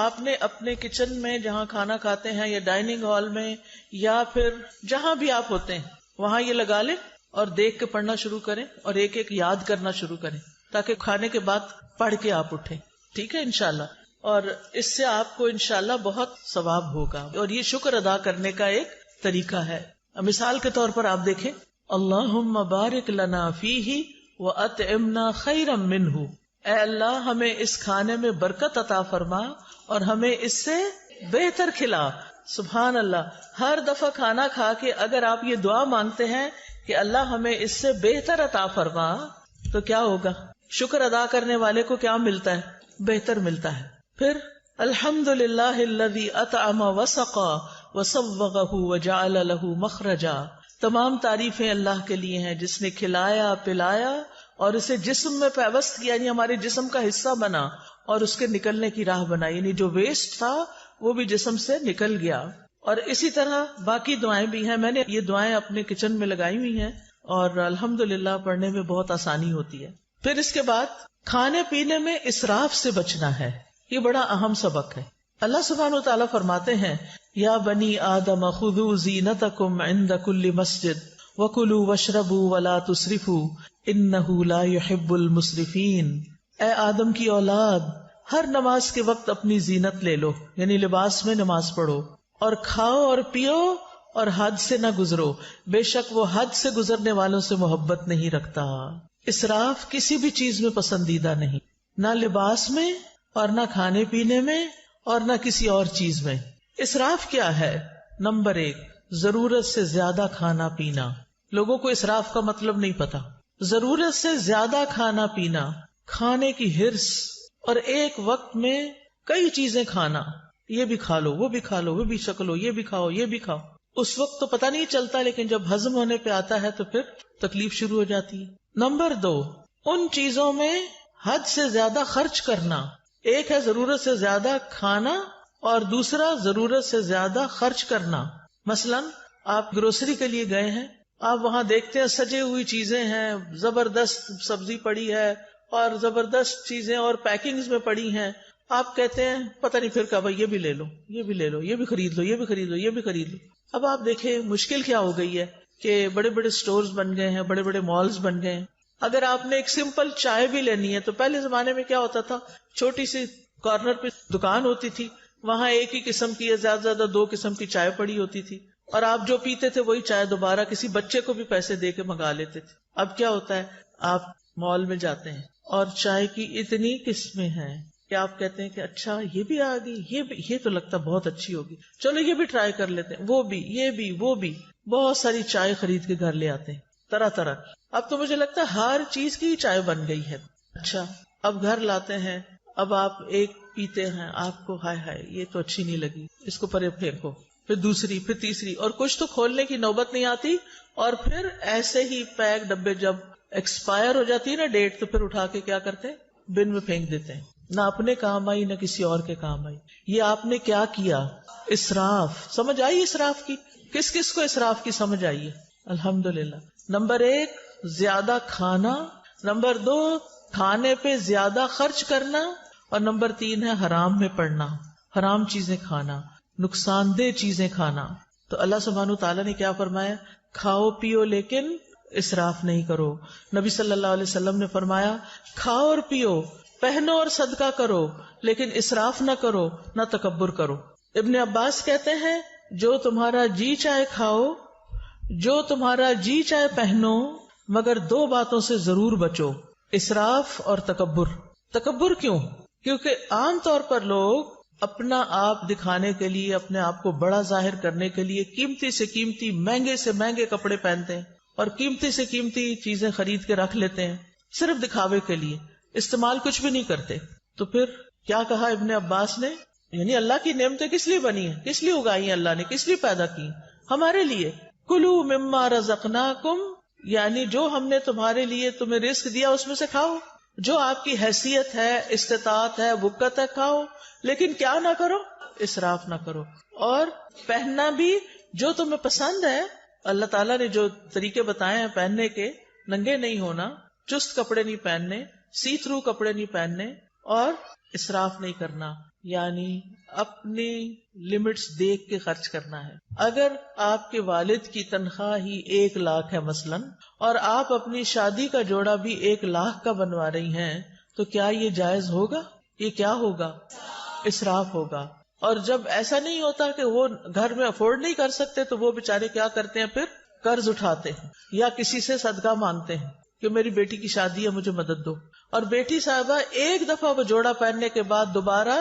آپ نے اپنے کچن میں جہاں کھانا کھاتے ہیں یا ڈائننگ ہال میں یا پھر جہاں بھی آپ ہوتے ہیں وہاں یہ لگا لیں اور دیکھ کے پڑھنا شروع کریں اور ایک ایک یاد کرنا شروع کریں تاکہ کھانے کے بعد پڑھ کے آپ اٹھیں. ٹھیک ہے انشاءاللہ. اور اس سے آپ کو انشاءاللہ بہت ثواب ہوگا اور یہ شکر ادا کرنے کا ایک طریقہ ہے. مثال کے طور پر آپ دیکھیں اللہم بارک لنا فیہ وَأَطْعِمْنَا خَيْرًا مِّنْهُ. اے اللہ ہمیں اس کھانے میں برکت عطا فرما اور ہمیں اس سے بہتر کھلا. سبحان اللہ. ہر دفعہ کھانا کھا کے اگر آپ یہ دعا مانگتے ہیں کہ اللہ ہمیں اس سے بہتر عطا فرما تو کیا ہوگا؟ شکر ادا کرنے والے کو کیا ملتا ہے؟ بہتر ملتا ہے. پھر الحمدللہ الذی اطعم وسقا وصوغہ وجعل لہ مخرجا. تمام تعریفیں اللہ کے لیے ہیں جس نے کھلایا پلایا اور اسے جسم میں پیوست کیا، یعنی ہمارے جسم کا حصہ بنا اور اس کے نکلنے کی راہ بنائی، یعنی جو ویسٹ تھا وہ بھی جسم سے نکل گیا. اور اسی طرح باقی دعائیں بھی ہیں. میں نے یہ دعائیں اپنے کچن میں لگائی ہوئی ہیں اور الحمدللہ پڑھنے میں بہت آسانی ہوتی ہے. پھر اس کے بعد کھانے پینے میں اسراف سے بچنا ہے. یہ بڑا اہم سبق ہے. اللہ سبحانہ وتعالیٰ فرماتے ہیں یا بنی آدم خذوا زینتکم عند کل مسجد وکلوا واشربوا ولا تسرفوا انہ لا یحب المسرفین. اے آدم کی اولاد، ہر نماز کے وقت اپنی زینت لے لو، یعنی لباس میں نماز پڑھو، اور کھاؤ اور پیو اور حد سے نہ گزرو، بے شک وہ حد سے گزرنے والوں سے محبت نہیں رکھتا. اسراف کسی بھی چیز میں پسندیدہ نہیں، نہ لباس میں اور نہ کھانے پینے میں اور نہ کسی اور چیز میں. اسراف کیا ہے؟ نمبر 1 ضرورت سے زیادہ کھانا پینا. لوگوں کو اسراف کا مطلب نہیں پتا. ضرورت سے زیادہ کھانا پینا، کھانے کی ہرس، اور ایک وقت میں کئی چیزیں کھانا، یہ بھی کھا لو وہ بھی کھا لو وہ بھی شکلو، یہ بھی کھاؤ یہ بھی کھاؤ. اس وقت تو پتہ نہیں چلتا لیکن جب ہضم ہونے پہ آتا ہے تو پھر تکلیف شروع ہو جاتی ہے. نمبر 2 ان چیزوں میں حد سے زیادہ خرچ کرنا. ایک ہے ضرورت سے زیادہ کھانا اور دوسرا ضرورت سے زیادہ خرچ کرنا. مثلا آپ گروسری کے لیے گئے ہیں، آپ وہاں دیکھتے ہیں سجے ہوئی چیزیں ہیں، زبردست سبزی پڑی ہے اور زبردست چیزیں اور پیکنگز میں پڑی ہیں. آپ کہتے ہیں پتہ نہیں پھر کہا یہ بھی لے لو یہ بھی لے لو یہ بھی خرید لو یہ بھی خرید لو یہ بھی خرید لو. اب آپ دیکھیں مشکل کیا ہو گئی ہے کہ بڑے بڑے سٹورز بن گئے ہیں، بڑے بڑے مالز بن گئے ہیں. اگر آپ نے ایک سمپل چائے بھی لینی ہے تو پہلے زمانے میں کیا ہوتا تھا، چھوٹی سی کارنر پہ دکان ہوتی تھی، وہاں ایک ہی قسم کی یا زیادہ سے زیادہ 2 قسم کی چائے پڑی ہوتی تھی اور آپ جو پیتے تھے وہی چائے دوبارہ کسی بچے کو بھی پیسے دے کے منگا لیتے تھے. اب کیا ہوتا ہے، آپ مال میں جاتے ہیں اور چائے کی اتنی قسمیں ہیں کہ آپ کہتے ہیں کہ اچھا یہ بھی آ گئی، یہ تو لگتا بہت اچھی ہوگی، چلو یہ بھی ٹرائی کر لیتے ہیں، وہ بھی یہ بھی وہ بھی، بہت ساری چائے خرید کے گھر لے آتے ہیں. طرح طرح. اب تو مجھے لگتا ہے ہر چیز کی چائے بن گئی ہے. اچھا اب گھر لاتے ہیں, اب آپ ایک پیتے ہیں, آپ کو ہائے ہائے یہ تو اچھی نہیں لگی, اس کو پرے پھینکو, پھر دوسری, پھر تیسری, اور کچھ تو کھولنے کی نوبت نہیں آتی, اور پھر ایسے ہی پیک ڈبے جب ایکسپائر ہو جاتی ہے نا ڈیٹ, تو پھر اٹھا کے کیا کرتے ہیں, بن میں پھینک دیتے ہیں. نہ اپنے کام آئی نہ کسی اور کے کام آئی. یہ آپ نے کیا کیا؟ اسراف. سمجھ آئی اسراف کی؟ کس کس کو اسراف کی سمجھ آئی ہے؟ الحمدللہ. نمبر 1 زیادہ کھانا, نمبر 2 کھانے پہ زیادہ خرچ کرنا, اور نمبر 3 ہے حرام میں پڑنا, حرام چیزیں کھانا, نقصان دہ چیزیں کھانا. تو اللہ سبحانہ تعالیٰ نے کیا فرمایا؟ کھاؤ پیو لیکن اسراف نہیں کرو. نبی صلی اللہ علیہ وسلم نے فرمایا کھاؤ اور پیو, پہنو اور صدقہ کرو, لیکن اسراف نہ کرو, نہ تکبر کرو. ابن عباس کہتے ہیں جو تمہارا جی چاہے کھاؤ, جو تمہارا جی چاہے پہنو, مگر 2 باتوں سے ضرور بچو, اسراف اور تکبر. تکبر کیوں؟ کیونکہ عام طور پر لوگ اپنا آپ دکھانے کے لیے, اپنے آپ کو بڑا ظاہر کرنے کے لیے قیمتی سے قیمتی, مہنگے سے مہنگے کپڑے پہنتے ہیں, اور قیمتی سے قیمتی چیزیں خرید کے رکھ لیتے ہیں صرف دکھاوے کے لیے, استعمال کچھ بھی نہیں کرتے. تو پھر کیا کہا ابن عباس نے؟ یعنی اللہ کی نعمتیں کس لیے بنی ہیں, کس لیے اگائی ہیں اللہ نے, کس لیے پیدا کی؟ ہمارے لیے. کلوا مما رزقناکم, یعنی جو ہم نے تمہارے لیے تمہیں رزق دیا اس میں سے کھاؤ, جو آپ کی حیثیت ہے, استطاعت ہے, وقت ہے, کھاؤ, لیکن کیا نہ کرو, اسراف نہ کرو. اور پہننا بھی جو تمہیں پسند ہے, اللہ تعالیٰ نے جو طریقے بتائے ہیں پہننے کے, ننگے نہیں ہونا, چست کپڑے نہیں پہننے, سی تھرو کپڑے نہیں پہننے, اور اسراف نہیں کرنا, یعنی اپنی لمٹس دیکھ کے خرچ کرنا ہے. اگر آپ کے والد کی تنخواہ ہی 1 لاکھ ہے مثلاً, اور آپ اپنی شادی کا جوڑا بھی 1 لاکھ کا بنوا رہی ہیں, تو کیا یہ جائز ہوگا؟ یہ کیا ہوگا؟ اسراف ہوگا. اور جب ایسا نہیں ہوتا کہ وہ گھر میں افورڈ نہیں کر سکتے, تو وہ بےچارے کیا کرتے ہیں, پھر قرض اٹھاتے ہیں یا کسی سے صدقہ مانگتے ہیں کہ میری بیٹی کی شادی ہے مجھے مدد دو. اور بیٹی صاحبہ ایک دفعہ وہ جوڑا پہننے کے بعد دوبارہ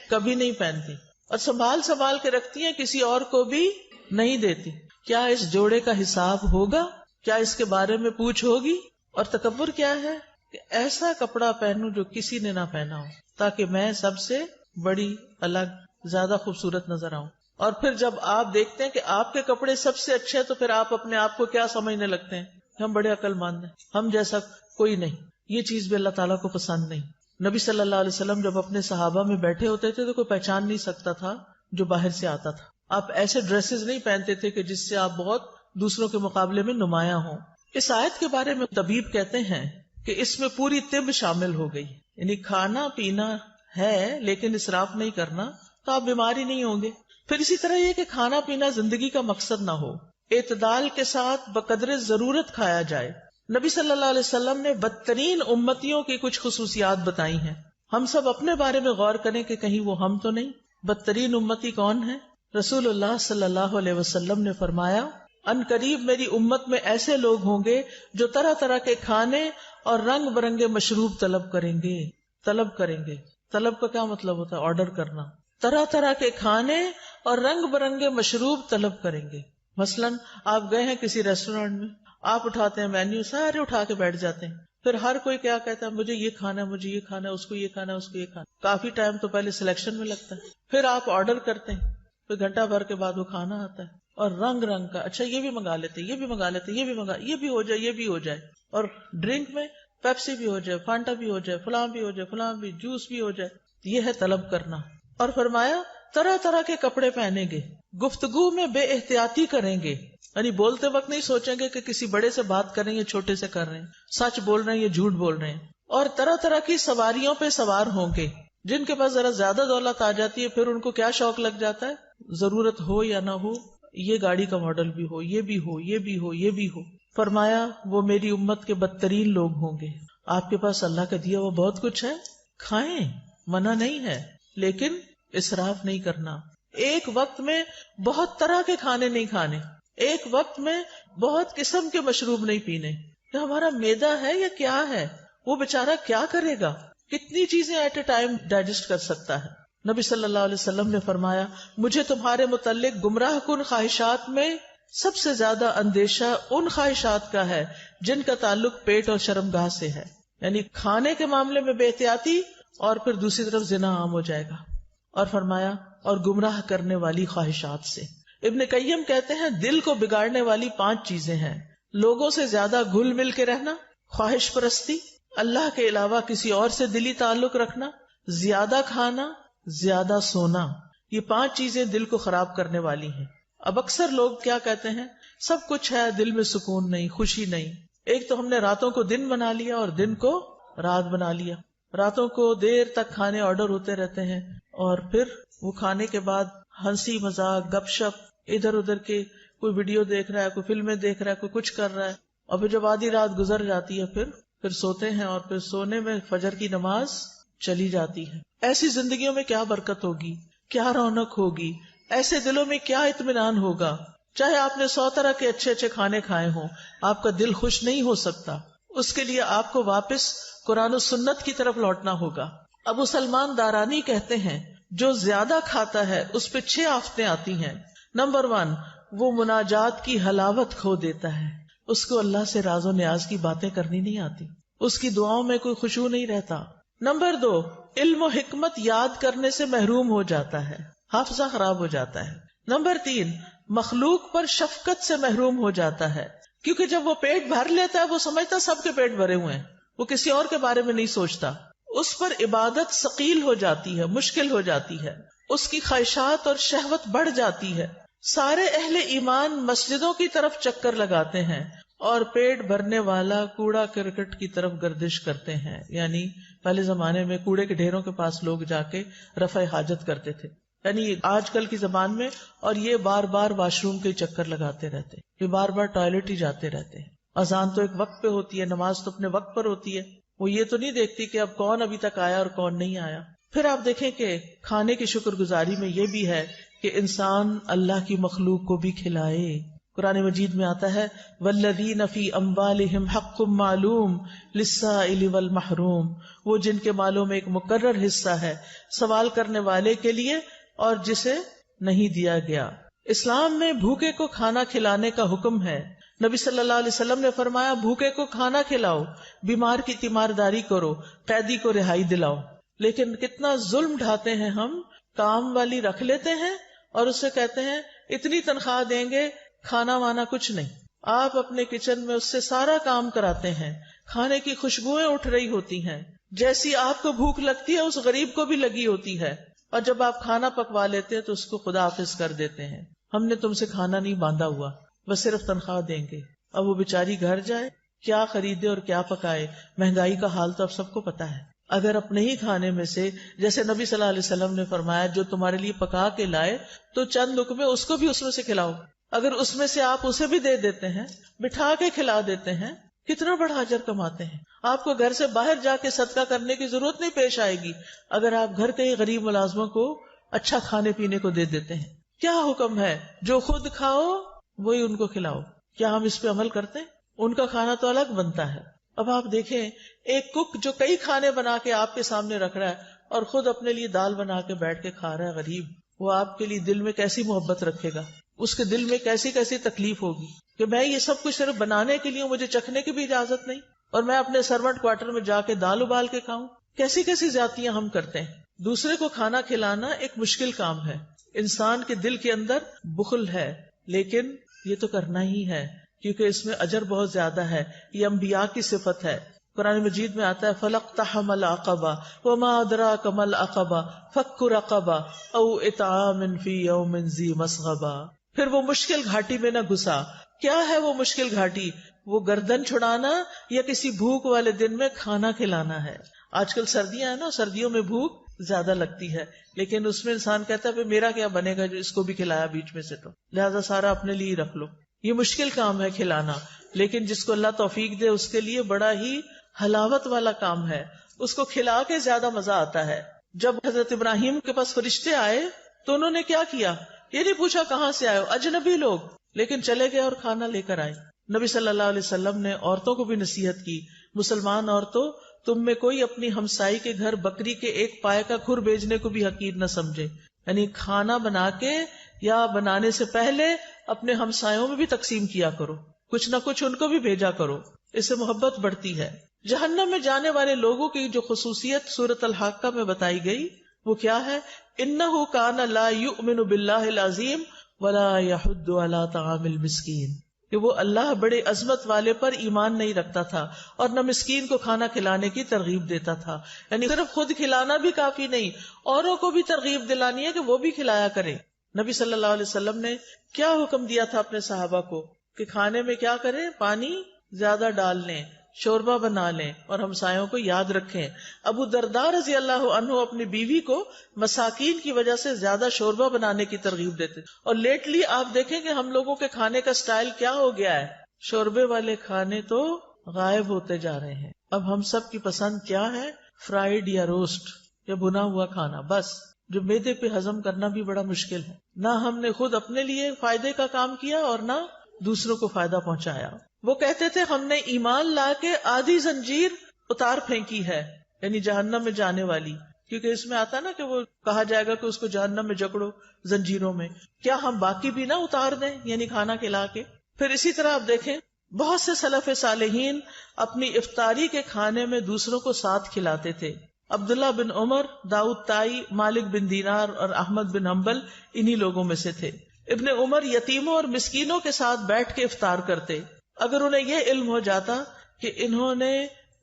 کبھی نہیں پہنتی, اور سنبھال کے رکھتی ہیں, کسی اور کو بھی نہیں دیتی. کیا اس جوڑے کا حساب ہوگا؟ کیا اس کے بارے میں پوچھ ہوگی؟ اور تکبر کیا ہے کہ ایسا کپڑا پہنوں جو کسی نے نہ پہنا ہو, تاکہ میں سب سے بڑی, الگ, زیادہ خوبصورت نظر آؤں. اور پھر جب آپ دیکھتے ہیں کہ آپ کے کپڑے سب سے اچھے ہیں, تو پھر آپ اپنے آپ کو کیا سمجھنے لگتے ہیں, ہم بڑے عقل مند ہیں, ہم جیسا کوئی نہیں. یہ چیز بھی اللہ تعالیٰ کو پسند نہیں. نبی صلی اللہ علیہ وسلم جب اپنے صحابہ میں بیٹھے ہوتے تھے تو کوئی پہچان نہیں سکتا تھا جو باہر سے آتا تھا. آپ ایسے ڈریسز نہیں پہنتے تھے کہ جس سے آپ بہت دوسروں کے مقابلے میں نمایاں ہوں. اس آیت کے بارے میں طبیب کہتے ہیں کہ اس میں پوری طب شامل ہو گئی, یعنی کھانا پینا ہے لیکن اسراف نہیں کرنا, تو آپ بیمار ہی نہیں ہوں گے. پھر اسی طرح یہ کہ کھانا پینا زندگی کا مقصد نہ ہو, اعتدال کے ساتھ بقدر ضرورت کھایا جائے. نبی صلی اللہ علیہ وسلم نے بدترین امتیوں کی کچھ خصوصیات بتائی ہیں. ہم سب اپنے بارے میں غور کریں کہ کہیں وہ ہم تو نہیں. بدترین امتی کون ہے؟ رسول اللہ صلی اللہ علیہ وسلم نے فرمایا ان قریب میری امت میں ایسے لوگ ہوں گے جو طرح طرح کے کھانے اور رنگ برنگے مشروب طلب کریں گے. طلب کا کیا مطلب ہوتا ہے؟ آرڈر کرنا. طرح طرح کے کھانے اور رنگ برنگے مشروب طلب کریں گے. مثلاً آپ گئے ہیں کسی ریسٹورینٹ میں, آپ اٹھاتے ہیں مینیو, سارے اٹھا کے بیٹھ جاتے ہیں. پھر ہر کوئی کیا کہتا ہے, مجھے یہ کھانا ہے, مجھے یہ کھانا ہے, اس کو یہ کھانا ہے, اس کو یہ کھانا. کافی ٹائم تو پہلے سلیکشن میں لگتا ہے. پھر آپ آرڈر کرتے ہیں, پھر گھنٹہ بھر کے بعد وہ کھانا آتا ہے, اور رنگ رنگ کا, اچھا یہ بھی منگا لیتے, یہ بھی منگا لیتے, یہ بھی منگا, یہ بھی ہو جائے, یہ بھی ہو جائے. اور ڈرنک میں پیپسی بھی ہو جائے, فانٹا بھی ہو جائے, فلاں بھی ہو جائے, فلاں بھی, جوس بھی ہو جائے. یہ ہے طلب کرنا. اور فرمایا طرح طرح کے کپڑے پہنیں گے, گفتگو میں بے احتیاطی کریں گے, یعنی بولتے وقت نہیں سوچیں گے کہ کسی بڑے سے بات کر رہے ہیں یا چھوٹے سے کر رہے ہیں, سچ بول رہے ہیں یا جھوٹ بول رہے ہیں. اور طرح طرح کی سواریوں پہ سوار ہوں گے. جن کے پاس ذرا زیادہ دولت آ جاتی ہے پھر ان کو کیا شوق لگ جاتا ہے, ضرورت ہو یا نہ ہو, یہ گاڑی کا ماڈل بھی ہو, یہ بھی ہو, یہ بھی ہو, یہ بھی ہو. فرمایا وہ میری امت کے بدترین لوگ ہوں گے. آپ کے پاس اللہ کا دیا وہ بہت کچھ ہے, کھائیں, منع نہیں ہے, لیکن اسراف نہیں کرنا. ایک وقت میں بہت طرح کے کھانے نہیں کھانے, ایک وقت میں بہت قسم کے مشروب نہیں پینے. تو ہمارا معدہ ہے یا کیا ہے, وہ بیچارہ کیا کرے گا, کتنی چیزیں ایٹ اے ٹائم ڈائجسٹ کر سکتا ہے. نبی صلی اللہ علیہ وسلم نے فرمایا مجھے تمہارے متعلق گمراہ کن خواہشات میں سب سے زیادہ اندیشہ ان خواہشات کا ہے جن کا تعلق پیٹ اور شرمگاہ سے ہے، یعنی کھانے کے معاملے میں بے احتیاطی اور پھر دوسری طرف زنا عام ہو جائے گا. اور فرمایا اور گمراہ کرنے والی خواہشات سے. ابن قیم کہتے ہیں دل کو بگاڑنے والی 5 چیزیں ہیں: لوگوں سے زیادہ گھل مل کے رہنا، خواہش پرستی، اللہ کے علاوہ کسی اور سے دلی تعلق رکھنا، زیادہ کھانا، زیادہ سونا. یہ 5 چیزیں دل کو خراب کرنے والی ہیں. اب اکثر لوگ کیا کہتے ہیں، سب کچھ ہے، دل میں سکون نہیں، خوشی نہیں. ایک تو ہم نے راتوں کو دن بنا لیا اور دن کو رات بنا لیا. راتوں کو دیر تک کھانے آرڈر ہوتے رہتے ہیں اور پھر وہ کھانے کے بعد ہنسی مذاق گپ شپ ادھر ادھر کے، کوئی ویڈیو دیکھ رہا ہے، کوئی فلمیں دیکھ رہا ہے، کوئی کچھ کر رہا ہے، اور پھر جب آدھی رات گزر جاتی ہے پھر سوتے ہیں اور پھر سونے میں فجر کی نماز چلی جاتی ہے. ایسی زندگیوں میں کیا برکت ہوگی، کیا رونق ہوگی، ایسے دلوں میں کیا اطمینان ہوگا. چاہے آپ نے 100 طرح کے اچھے اچھے کھانے کھائے ہوں، آپ کا دل خوش نہیں ہو سکتا. اس کے لیے آپ کو واپس قرآن و سنت کی طرف لوٹنا ہوگا. ابو سلمان دارانی کہتے ہیں جو زیادہ کھاتا ہے اس پہ 6 آفتیں آتی ہیں. نمبر 1، وہ مناجات کی حلاوت کھو دیتا ہے، اس کو اللہ سے راز و نیاز کی باتیں کرنی نہیں آتی، اس کی دعاؤں میں کوئی خشوع نہیں رہتا. نمبر 2، علم و حکمت یاد کرنے سے محروم ہو جاتا ہے، حافظہ خراب ہو جاتا ہے. نمبر 3، مخلوق پر شفقت سے محروم ہو جاتا ہے، کیونکہ جب وہ پیٹ بھر لیتا ہے وہ سمجھتا سب کے پیٹ بھرے ہوئے ہیں، وہ کسی اور کے بارے میں نہیں سوچتا. اس پر عبادت ثقیل ہو جاتی ہے، مشکل ہو جاتی ہے، اس کی خواہشات اور شہوت بڑھ جاتی ہے. سارے اہل ایمان مسجدوں کی طرف چکر لگاتے ہیں اور پیٹ بھرنے والا کوڑا کرکٹ کی طرف گردش کرتے ہیں. یعنی پہلے زمانے میں کوڑے کے ڈھیروں کے پاس لوگ جا کے رفع حاجت کرتے تھے، یعنی آج کل کی زبان میں. اور یہ بار بار واش روم کے چکر لگاتے رہتے، یہ بار بار ٹوائلٹ ہی جاتے رہتے ہیں. اذان تو ایک وقت پہ ہوتی ہے، نماز تو اپنے وقت پر ہوتی ہے، وہ یہ تو نہیں دیکھتی کہ اب کون ابھی تک آیا اور کون نہیں آیا. پھر آپ دیکھیں کہ کھانے کی شکر گزاری میں یہ بھی ہے کہ انسان اللہ کی مخلوق کو بھی کھلائے. قرآن مجید میں آتا ہے وَالَّذِينَ فِي أَمْوَالِهِمْ حَقٌّ مَّعْلُومٌ لِلسَّائِلِ وَالْمَحْرُومِ، وہ جن کے مالوں میں ایک مقرر حصہ ہے سوال کرنے والے کے لیے اور جسے نہیں دیا گیا. اسلام میں بھوکے کو کھانا کھلانے کا حکم ہے. نبی صلی اللہ علیہ وسلم نے فرمایا بھوکے کو کھانا کھلاؤ، بیمار کی تیمارداری کرو، قیدی کو رہائی دلاؤ. لیکن کتنا ظلم ڈھاتے ہیں ہم، کام والی رکھ لیتے ہیں اور اسے کہتے ہیں اتنی تنخواہ دیں گے، کھانا وانا کچھ نہیں. آپ اپنے کچن میں اس سے سارا کام کراتے ہیں، کھانے کی خوشبوئیں اٹھ رہی ہوتی ہیں، جیسی آپ کو بھوک لگتی ہے اس غریب کو بھی لگی ہوتی ہے، اور جب آپ کھانا پکوا لیتے ہیں تو اس کو خدا حافظ کر دیتے ہیں. ہم نے تم سے کھانا نہیں باندھا ہوا، بس صرف تنخواہ دیں گے. اب وہ بیچاری گھر جائے، کیا خریدے اور کیا پکائے. مہنگائی کا حال تو اب سب کو پتا ہے. اگر اپنے ہی کھانے میں سے، جیسے نبی صلی اللہ علیہ وسلم نے فرمایا جو تمہارے لیے پکا کے لائے تو چند لقمے اس کو بھی اس میں سے کھلاؤ. اگر اس میں سے آپ اسے بھی دے دیتے ہیں، بٹھا کے کھلا دیتے ہیں، کتنا بڑا اجر کماتے ہیں. آپ کو گھر سے باہر جا کے صدقہ کرنے کی ضرورت نہیں پیش آئے گی اگر آپ گھر کے غریب ملازموں کو اچھا کھانے پینے کو دے دیتے ہیں. کیا حکم ہے؟ جو خود کھاؤ وہی ان کو کھلاؤ. کیا ہم اس پہ عمل کرتے ہیں؟ ان کا کھانا تو الگ بنتا ہے. اب آپ دیکھیں ایک کک جو کئی کھانے بنا کے آپ کے سامنے رکھ رہا ہے اور خود اپنے لیے دال بنا کے بیٹھ کے کھا رہا ہے غریب، وہ آپ کے لیے دل میں کیسی محبت رکھے گا، اس کے دل میں کیسی کیسی تکلیف ہوگی کہ میں یہ سب کچھ صرف بنانے کے لیے، مجھے چکھنے کی بھی اجازت نہیں، اور میں اپنے سرونٹ کوارٹر میں جا کے دال ابال کے کھاؤں. کیسی کیسی زیادتیاں ہم کرتے ہیں. دوسرے کو کھانا کھلانا ایک مشکل کام ہے. انسان کے دل کے اندر بخل ہے، لیکن یہ تو کرنا ہی ہے کیونکہ اس میں اجر بہت زیادہ ہے. یہ انبیاء کی صفت ہے. قرآن مجید میں آتا ہے فَلَقْتَحَمَ الْعَقَبَةَ وَمَا أَدْرَاكَ مَا الْعَقَبَةُ فَكُّ رَقَبَةٍ أَوْ إِطْعَامٌ فِي يَوْمٍ ذِي مَسْغَبَةٍ. پھر وہ مشکل گھاٹی میں نہ گھسا. کیا ہے وہ مشکل گھاٹی؟ وہ گردن چھڑانا یا کسی بھوک والے دن میں کھانا کھلانا ہے. آج کل سردیاں ہیں نا، سردیوں میں بھوک زیادہ لگتی ہے، لیکن اس میں انسان کہتا ہے میرا کیا بنے گا جو اس کو بھی کھلایا بیچ میں سے، تو لہذا سارا اپنے لیے رکھ لو. یہ مشکل کام ہے کھلانا، لیکن جس کو اللہ توفیق دے اس کے لیے بڑا ہی حلاوت والا کام ہے. اس کو کھلا کے زیادہ مزہ آتا ہے. جب حضرت ابراہیم کے پاس فرشتے آئے تو انہوں نے کیا کیا؟ یہ نہیں پوچھا کہاں سے آئے ہو، اجنبی لوگ، لیکن چلے گئے اور کھانا لے کر آئے. نبی صلی اللہ علیہ وسلم نے عورتوں کو بھی نصیحت کی، مسلمان عورتوں تم میں کوئی اپنی ہمسائی کے گھر بکری کے ایک پائے کا کھر بھیجنے کو بھی حقیر نہ سمجھے. یعنی کھانا بنا کے یا بنانے سے پہلے اپنے ہمسایوں میں بھی تقسیم کیا کرو، کچھ نہ کچھ ان کو بھی بھیجا کرو، اس سے محبت بڑھتی ہے۔ جہنم میں جانے والے لوگوں کی جو خصوصیت سورۃ الحاقہ میں بتائی گئی وہ کیا ہے؟ انہ کان لا یؤمن باللہ العظیم ولا یحض علی طعام المسکین، کہ وہ اللہ بڑے عظمت والے پر ایمان نہیں رکھتا تھا اور نہ مسکین کو کھانا کھلانے کی ترغیب دیتا تھا۔ یعنی صرف خود کھلانا بھی کافی نہیں، اوروں کو بھی ترغیب دلانی ہے کہ وہ بھی کھلایا کریں۔ نبی صلی اللہ علیہ وسلم نے کیا حکم دیا تھا اپنے صحابہ کو کہ کھانے میں کیا کریں؟ پانی زیادہ ڈال لیں، شوربہ بنا لیں اور ہمسایوں کو یاد رکھیں۔ ابو درداء رضی اللہ عنہ اپنی بیوی کو مساکین کی وجہ سے زیادہ شوربہ بنانے کی ترغیب دیتے، اور لیٹلی آپ دیکھیں کہ ہم لوگوں کے کھانے کا سٹائل کیا ہو گیا ہے، شوربے والے کھانے تو غائب ہوتے جا رہے ہیں۔ اب ہم سب کی پسند کیا ہے؟ فرائیڈ یا روسٹ یا بنا ہوا کھانا، بس جو میدے پہ ہضم کرنا بھی بڑا مشکل ہے۔ نہ ہم نے خود اپنے لیے فائدے کا کام کیا اور نہ دوسروں کو فائدہ پہنچایا۔ وہ کہتے تھے ہم نے ایمان لا کے آدھی زنجیر اتار پھینکی ہے، یعنی جہنم میں جانے والی، کیونکہ اس میں آتا نا کہ وہ کہا جائے گا کہ اس کو جہنم میں جکڑو زنجیروں میں، کیا ہم باقی بھی نہ اتار دیں، یعنی کھانا کھلا کے۔ پھر اسی طرح آپ دیکھیں بہت سے سلف صالحین اپنی افطاری کے کھانے میں دوسروں کو ساتھ کھلاتے تھے۔ عبداللہ بن عمر، داؤد طائی، مالک بن دینار اور احمد بن حنبل انہی لوگوں میں سے تھے۔ ابن عمر یتیموں اور مسکینوں کے ساتھ بیٹھ کے افطار کرتے۔ اگر انہیں یہ علم ہو جاتا کہ انہوں نے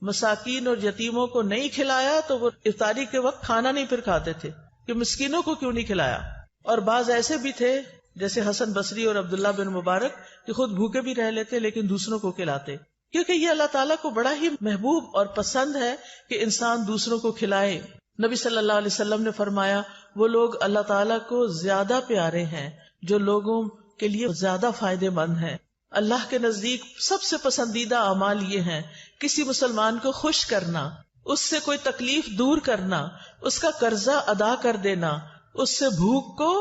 مساکین اور یتیموں کو نہیں کھلایا تو وہ افطاری کے وقت کھانا نہیں پھر کھاتے تھے کہ مسکینوں کو کیوں نہیں کھلایا۔ اور بعض ایسے بھی تھے جیسے حسن بصری اور عبداللہ بن مبارک کہ خود بھوکے بھی رہ لیتے لیکن دوسروں کو کھلاتے، کیونکہ یہ اللہ تعالیٰ کو بڑا ہی محبوب اور پسند ہے کہ انسان دوسروں کو کھلائے۔ نبی صلی اللہ علیہ وسلم نے فرمایا وہ لوگ اللہ تعالیٰ کو زیادہ پیارے ہیں جو لوگوں کے لیے زیادہ فائدے مند ہیں۔ اللہ کے نزدیک سب سے پسندیدہ اعمال یہ ہیں کسی مسلمان کو خوش کرنا، اس سے کوئی تکلیف دور کرنا، اس کا قرضہ ادا کر دینا، اس سے بھوک کو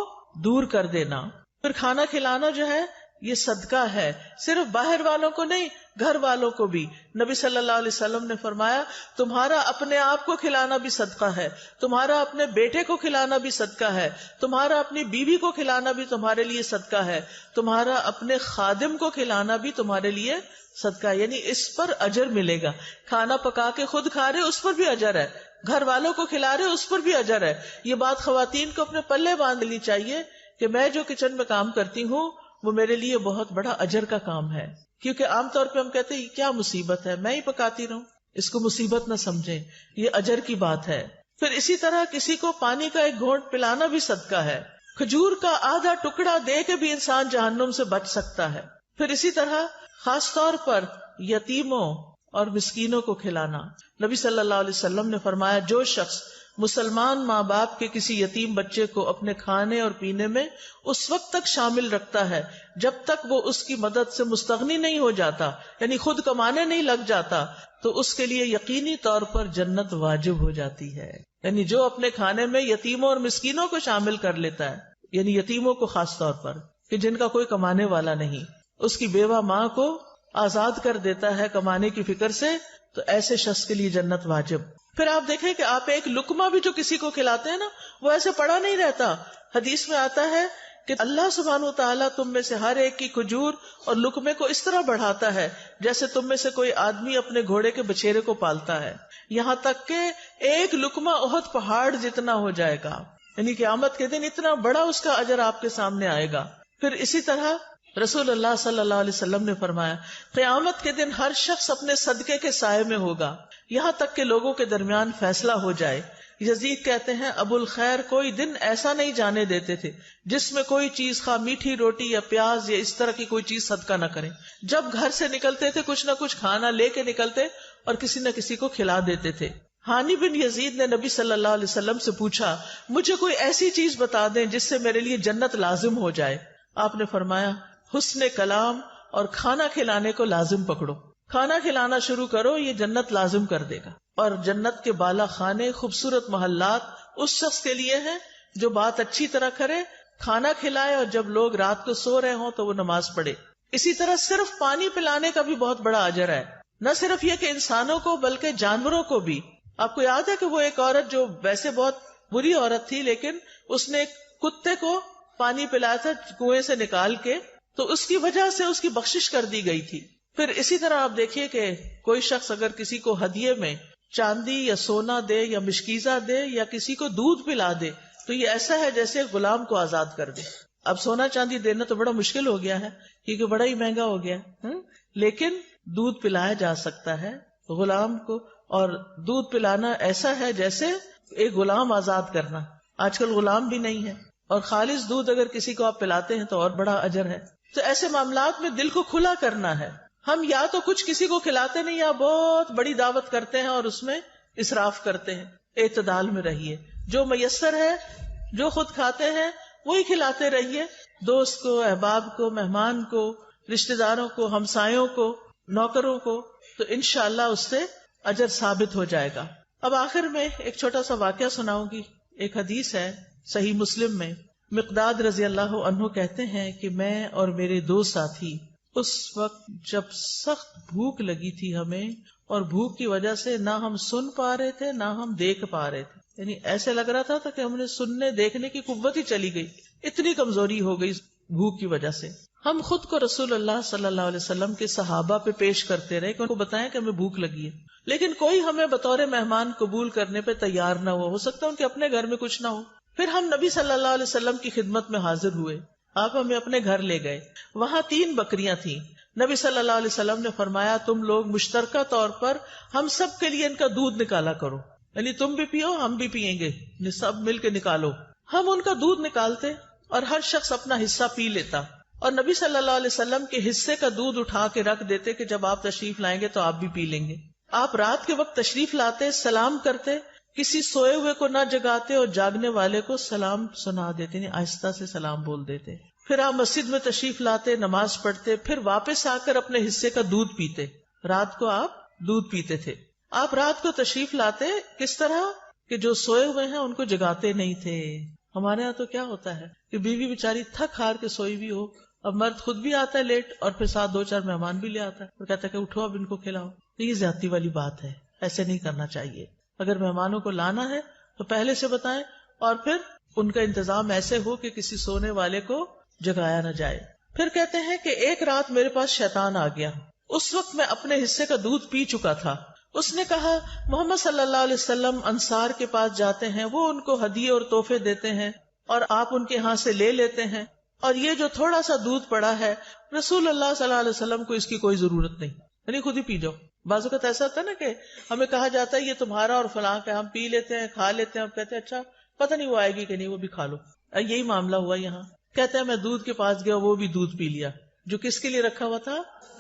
دور کر دینا۔ پھر کھانا کھلانا جو ہے یہ صدقہ ہے، صرف باہر والوں کو نہیں، گھر والوں کو بھی۔ نبی صلی اللہ علیہ وسلم نے فرمایا تمہارا اپنے آپ کو کھلانا بھی صدقہ ہے، تمہارا اپنے بیٹے کو کھلانا بھی صدقہ ہے، تمہارا اپنی بیوی کو کھلانا بھی تمہارے لیے صدقہ ہے، تمہارا اپنے خادم کو کھلانا بھی تمہارے لیے صدقہ ہے، یعنی اس پر اجر ملے گا۔ کھانا پکا کے خود کھا رہے اس پر بھی اجر ہے، گھر والوں کو کھلا رہے اس پر بھی اجر ہے۔ یہ بات خواتین کو اپنے پلے باندھ لینی چاہیے کہ میں جو کچن میں کام کرتی ہوں وہ میرے لیے بہت بڑا اجر کا کام ہے، کیونکہ عام طور پہ ہم کہتے ہیں کیا مصیبت ہے، میں ہی پکاتی رہوں، اس کو مصیبت نہ سمجھیں، یہ اجر کی بات ہے۔ پھر اسی طرح کسی کو پانی کا ایک گھونٹ پلانا بھی صدقہ ہے، کھجور کا آدھا ٹکڑا دے کے بھی انسان جہنم سے بچ سکتا ہے۔ پھر اسی طرح خاص طور پر یتیموں اور مسکینوں کو کھلانا۔ نبی صلی اللہ علیہ وسلم نے فرمایا جو شخص مسلمان ماں باپ کے کسی یتیم بچے کو اپنے کھانے اور پینے میں اس وقت تک شامل رکھتا ہے جب تک وہ اس کی مدد سے مستغنی نہیں ہو جاتا، یعنی خود کمانے نہیں لگ جاتا، تو اس کے لیے یقینی طور پر جنت واجب ہو جاتی ہے۔ یعنی جو اپنے کھانے میں یتیموں اور مسکینوں کو شامل کر لیتا ہے، یعنی یتیموں کو خاص طور پر کہ جن کا کوئی کمانے والا نہیں، اس کی بیوہ ماں کو آزاد کر دیتا ہے کمانے کی فکر سے، تو ایسے شخص کے لیے جنت واجب۔ پھر آپ دیکھیں کہ آپ ایک لقمہ بھی جو کسی کو کھلاتے ہیں نا وہ ایسے پڑا نہیں رہتا۔ حدیث میں آتا ہے کہ اللہ سبحانہ و تعالیٰ تم میں سے ہر ایک کی کھجور اور لقمے کو اس طرح بڑھاتا ہے جیسے تم میں سے کوئی آدمی اپنے گھوڑے کے بچھیرے کو پالتا ہے، یہاں تک کہ ایک لقمہ احد پہاڑ جتنا ہو جائے گا، یعنی قیامت کے دن اتنا بڑا اس کا اجر آپ کے سامنے آئے گا۔ پھر اسی طرح رسول اللہ صلی اللہ علیہ وسلم نے فرمایا قیامت کے دن ہر شخص اپنے صدقے کے سائے میں ہوگا یہاں تک کہ لوگوں کے درمیان فیصلہ ہو جائے۔ یزید کہتے ہیں ابو الخیر کوئی دن ایسا نہیں جانے دیتے تھے جس میں کوئی چیز خواہ میٹھی روٹی یا پیاز یا اس طرح کی کوئی چیز صدقہ نہ کریں۔ جب گھر سے نکلتے تھے کچھ نہ کچھ کھانا لے کے نکلتے اور کسی نہ کسی کو کھلا دیتے تھے۔ ہانی بن یزید نے نبی صلی اللہ علیہ وسلم سے پوچھا مجھے کوئی ایسی چیز بتا دیں جس سے میرے لیے جنت لازم ہو جائے۔ آپ نے فرمایا حسن کلام اور کھانا کھلانے کو لازم پکڑو، کھانا کھلانا شروع کرو، یہ جنت لازم کر دے گا۔ اور جنت کے بالا خانے، خوبصورت محلات اس شخص کے لیے ہیں جو بات اچھی طرح کرے، کھانا کھلائے، اور جب لوگ رات کو سو رہے ہوں تو وہ نماز پڑھے۔ اسی طرح صرف پانی پلانے کا بھی بہت بڑا اجر ہے، نہ صرف یہ کہ انسانوں کو بلکہ جانوروں کو بھی۔ آپ کو یاد ہے کہ وہ ایک عورت جو ویسے بہت بری عورت تھی لیکن اس نے ایک کتے کو پانی پلایا تھا کنویں سے نکال کے، تو اس کی وجہ سے اس کی بخشش کر دی گئی تھی. پھر اسی طرح آپ دیکھیے کہ کوئی شخص اگر کسی کو ہدیے میں چاندی یا سونا دے یا مشکیزہ دے یا کسی کو دودھ پلا دے تو یہ ایسا ہے جیسے غلام کو آزاد کر دے. اب سونا چاندی دینا تو بڑا مشکل ہو گیا ہے کیونکہ بڑا ہی مہنگا ہو گیا ہے، لیکن دودھ پلایا جا سکتا ہے غلام کو، اور دودھ پلانا ایسا ہے جیسے ایک غلام آزاد کرنا. آج کل غلام بھی نہیں ہے، اور خالص دودھ اگر کسی کو آپ پلاتے ہیں تو اور بڑا اجر ہے. تو ایسے معاملات میں دل کو کھلا کرنا ہے. ہم یا تو کچھ کسی کو کھلاتے نہیں یا بہت بڑی دعوت کرتے ہیں اور اس میں اسراف کرتے ہیں. اعتدال میں رہیے، جو میسر ہے جو خود کھاتے ہیں وہی کھلاتے رہیے، دوست کو، احباب کو، مہمان کو، رشتہ داروں کو، ہمسایوں کو، نوکروں کو، تو انشاءاللہ اس سے اجر ثابت ہو جائے گا. اب آخر میں ایک چھوٹا سا واقعہ سناؤں گی. ایک حدیث ہے صحیح مسلم میں، مقداد رضی اللہ عنہ کہتے ہیں کہ میں اور میرے دو ساتھی اس وقت جب سخت بھوک لگی تھی ہمیں، اور بھوک کی وجہ سے نہ ہم سن پا رہے تھے نہ ہم دیکھ پا رہے تھے، یعنی ایسے لگ رہا تھا کہ ہم نے سننے دیکھنے کی قوت ہی چلی گئی، اتنی کمزوری ہو گئی بھوک کی وجہ سے. ہم خود کو رسول اللہ صلی اللہ علیہ وسلم کے صحابہ پہ پیش کرتے رہے کہ ان کو بتائیں کہ ہمیں بھوک لگی ہے، لیکن کوئی ہمیں بطور مہمان قبول کرنے پہ تیار نہ ہو سکتا ان کے اپنے گھر میں کچھ نہ ہو. پھر ہم نبی صلی اللہ علیہ وسلم کی خدمت میں حاضر ہوئے، آپ ہمیں اپنے گھر لے گئے. وہاں 3 بکریاں تھیں. نبی صلی اللہ علیہ وسلم نے فرمایا تم لوگ مشترکہ طور پر ہم سب کے لیے ان کا دودھ نکالا کرو، یعنی تم بھی پیو ہم بھی پیئیں گے، سب مل کے نکالو. ہم ان کا دودھ نکالتے اور ہر شخص اپنا حصہ پی لیتا، اور نبی صلی اللہ علیہ وسلم کے حصے کا دودھ اٹھا کے رکھ دیتے کہ جب آپ تشریف لائیں گے تو آپ بھی پی لیں گے. آپ رات کے وقت تشریف لاتے، سلام کرتے، کسی سوئے ہوئے کو نہ جگاتے اور جاگنے والے کو سلام سنا دیتے، یعنی آہستہ سے سلام بول دیتے. پھر آپ مسجد میں تشریف لاتے، نماز پڑھتے، پھر واپس آ کر اپنے حصے کا دودھ پیتے. رات کو آپ دودھ پیتے تھے. آپ رات کو تشریف لاتے کس طرح کہ جو سوئے ہوئے ہیں ان کو جگاتے نہیں تھے. ہمارے ہاں تو کیا ہوتا ہے کہ بیوی بیچاری تھک ہار کے سوئی بھی ہو، اب مرد خود بھی آتا ہے لیٹ اور پھر ساتھ 2-4 مہمان بھی لے آتا ہے اور کہتا ہے کہ اٹھو اب ان کو کھلاؤ. یہ زیادتی والی بات ہے، ایسے نہیں کرنا چاہیے. اگر مہمانوں کو لانا ہے تو پہلے سے بتائیں، اور پھر ان کا انتظام ایسے ہو کہ کسی سونے والے کو جگایا نہ جائے. پھر کہتے ہیں کہ ایک رات میرے پاس شیطان آ گیا. اس وقت میں اپنے حصے کا دودھ پی چکا تھا. اس نے کہا محمد صلی اللہ علیہ وسلم انصار کے پاس جاتے ہیں، وہ ان کو ہدیے اور تحفے دیتے ہیں اور آپ ان کے ہاں سے لے لیتے ہیں، اور یہ جو تھوڑا سا دودھ پڑا ہے رسول اللہ صلی اللہ علیہ وسلم کو اس کی کوئی ضرورت نہیں، یعنی خود ہی پی جاؤ. بعض اوقات ایسا ہوتا ہے نا کہ ہمیں کہا جاتا ہے یہ تمہارا اور فلاں کا، ہم پی لیتے ہیں کھا لیتے ہیں، ہم کہتے ہیں اچھا پتہ نہیں وہ آئے گی کہ نہیں، وہ بھی کھا لو. یہی معاملہ ہوا یہاں. کہتے ہیں میں دودھ کے پاس گیا، وہ بھی دودھ پی لیا جو کس کے لیے رکھا ہوا تھا،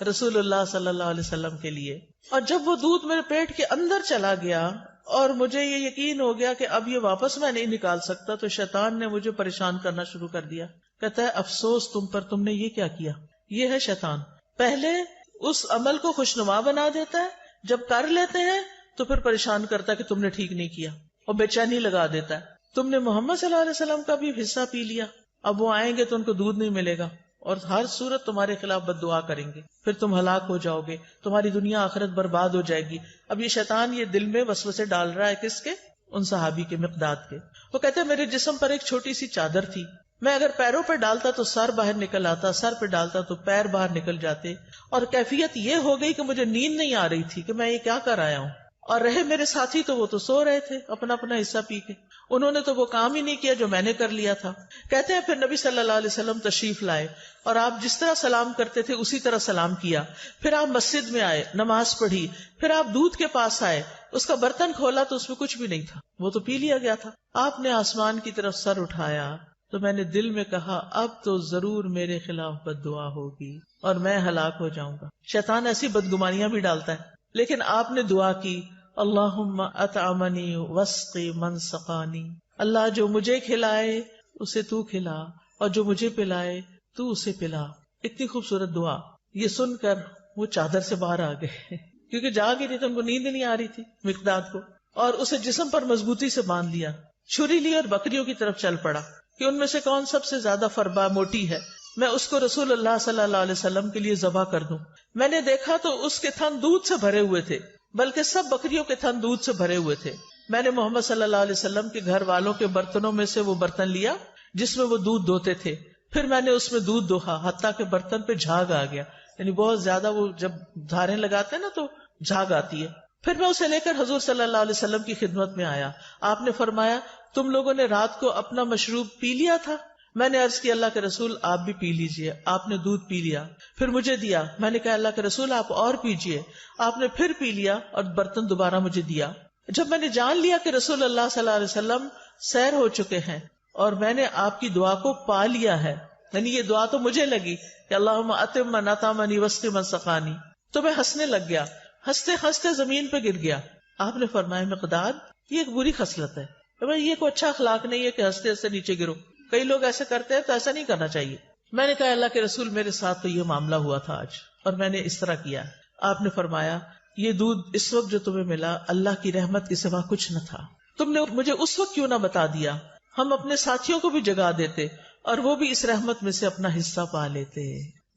رسول اللہ صلی اللہ علیہ وسلم کے لیے. اور جب وہ دودھ میرے پیٹ کے اندر چلا گیا اور مجھے یہ یقین ہو گیا کہ اب یہ واپس میں نہیں نکال سکتا، تو شیطان نے مجھے پریشان کرنا شروع کر دیا. کہتا ہے افسوس تم پر، تم نے یہ کیا کیا. یہ ہے شیطان، پہلے اس عمل کو خوشنما بنا دیتا ہے، جب کر لیتے ہیں تو پھر پریشان کرتا ہے کہ تم نے ٹھیک نہیں کیا اور بے چینی لگا دیتا ہے. تم نے محمد صلی اللہ علیہ وسلم کا بھی حصہ پی لیا، اب وہ آئیں گے تو ان کو دودھ نہیں ملے گا اور ہر صورت تمہارے خلاف بد دعا کریں گے، پھر تم ہلاک ہو جاؤ گے، تمہاری دنیا آخرت برباد ہو جائے گی. اب یہ شیطان یہ دل میں وسوسے ڈال رہا ہے کس کے؟ ان صحابی کے، مقداد کے. وہ کہتے ہیں میرے جسم پر ایک چھوٹی سی چادر تھی، میں اگر پیروں پہ ڈالتا تو سر باہر نکل آتا، سر پہ ڈالتا تو پیر باہر نکل جاتے، اور کیفیت یہ ہو گئی کہ مجھے نیند نہیں آ رہی تھی کہ میں یہ کیا کر آیا ہوں. اور رہے میرے ساتھی تو وہ تو سو رہے تھے اپنا اپنا حصہ پی کے، انہوں نے تو وہ کام ہی نہیں کیا جو میں نے کر لیا تھا. کہتے ہیں پھر نبی صلی اللہ علیہ وسلم تشریف لائے اور آپ جس طرح سلام کرتے تھے اسی طرح سلام کیا. پھر آپ مسجد میں آئے، نماز پڑھی، پھر آپ دودھ کے پاس آئے، اس کا برتن کھولا تو اس میں کچھ بھی نہیں تھا، وہ تو پی لیا گیا تھا. آپ نے آسمان کی طرف سر اٹھایا تو میں نے دل میں کہا اب تو ضرور میرے خلاف بد دعا ہوگی اور میں ہلاک ہو جاؤں گا. شیطان ایسی بدگمانیاں بھی ڈالتا ہے، لیکن آپ نے دعا کی اللہم اطعمنی واسقی من سقانی، اللہ جو مجھے کھلائے اسے تو کھلا اور جو مجھے پلائے تو اسے پلا. اتنی خوبصورت دعا. یہ سن کر وہ چادر سے باہر آ گئے کیونکہ جاگ ہی نہیں تھا، ان کو نیند نہیں آ رہی تھی مقداد کو، اور اسے جسم پر مضبوطی سے باندھ لیا. چھری لی اور بکریوں کی طرف چل پڑا کہ ان میں سے کون سب سے زیادہ فربا موٹی ہے، میں اس کو رسول اللہ صلی اللہ علیہ وسلم کے لیے ذبح کر دوں. میں نے دیکھا تو اس کے تھن دودھ سے بھرے ہوئے تھے، بلکہ سب بکریوں کے تھن دودھ سے بھرے ہوئے تھے. میں نے محمد صلی اللہ علیہ وسلم کے گھر والوں کے برتنوں میں سے وہ برتن لیا جس میں وہ دودھ دھوتے تھے، پھر میں نے اس میں دودھ دوہا حتیٰ کہ برتن پہ جھاگ آ گیا، یعنی بہت زیادہ وہ جب دھاریں لگاتے ہیں نا تو جھاگ آتی ہے. پھر میں اسے لے کر حضور صلی اللہ علیہ وسلم کی خدمت میں آیا. آپ نے فرمایا تم لوگوں نے رات کو اپنا مشروب پی لیا تھا؟ میں نے عرض کی اللہ کے رسول آپ بھی پی لیجئے. آپ نے دودھ پی لیا، پھر مجھے دیا. میں نے کہا اللہ کے رسول آپ اور پیجئے. آپ نے پھر پی لیا اور برتن دوبارہ مجھے دیا. جب میں نے جان لیا کہ رسول اللہ صلی اللہ علیہ وسلم سیر ہو چکے ہیں اور میں نے آپ کی دعا کو پا لیا ہے، یعنی یہ دعا تو مجھے لگی کہ اللہم اتم من اطعمنی واسقِ من سقانی، تو میں ہنسنے لگ گیا. ہنستے ہنستے زمین پہ گر گیا. آپ نے فرمایا مقداد یہ ایک بری خصلت ہے، یہ کوئی اچھا اخلاق نہیں ہے کہ ہنستے ہنستے نیچے گرو. کئی لوگ ایسے کرتے ہیں تو ایسا نہیں کرنا چاہیے. میں نے کہا اللہ کے رسول میرے ساتھ تو یہ معاملہ ہوا تھا آج اور میں نے اس طرح کیا. آپ نے فرمایا یہ دودھ اس وقت جو تمہیں ملا اللہ کی رحمت کے سوا کچھ نہ تھا. تم نے مجھے اس وقت کیوں نہ بتا دیا، ہم اپنے ساتھیوں کو بھی جگا دیتے اور وہ بھی اس رحمت میں سے اپنا حصہ پا لیتے.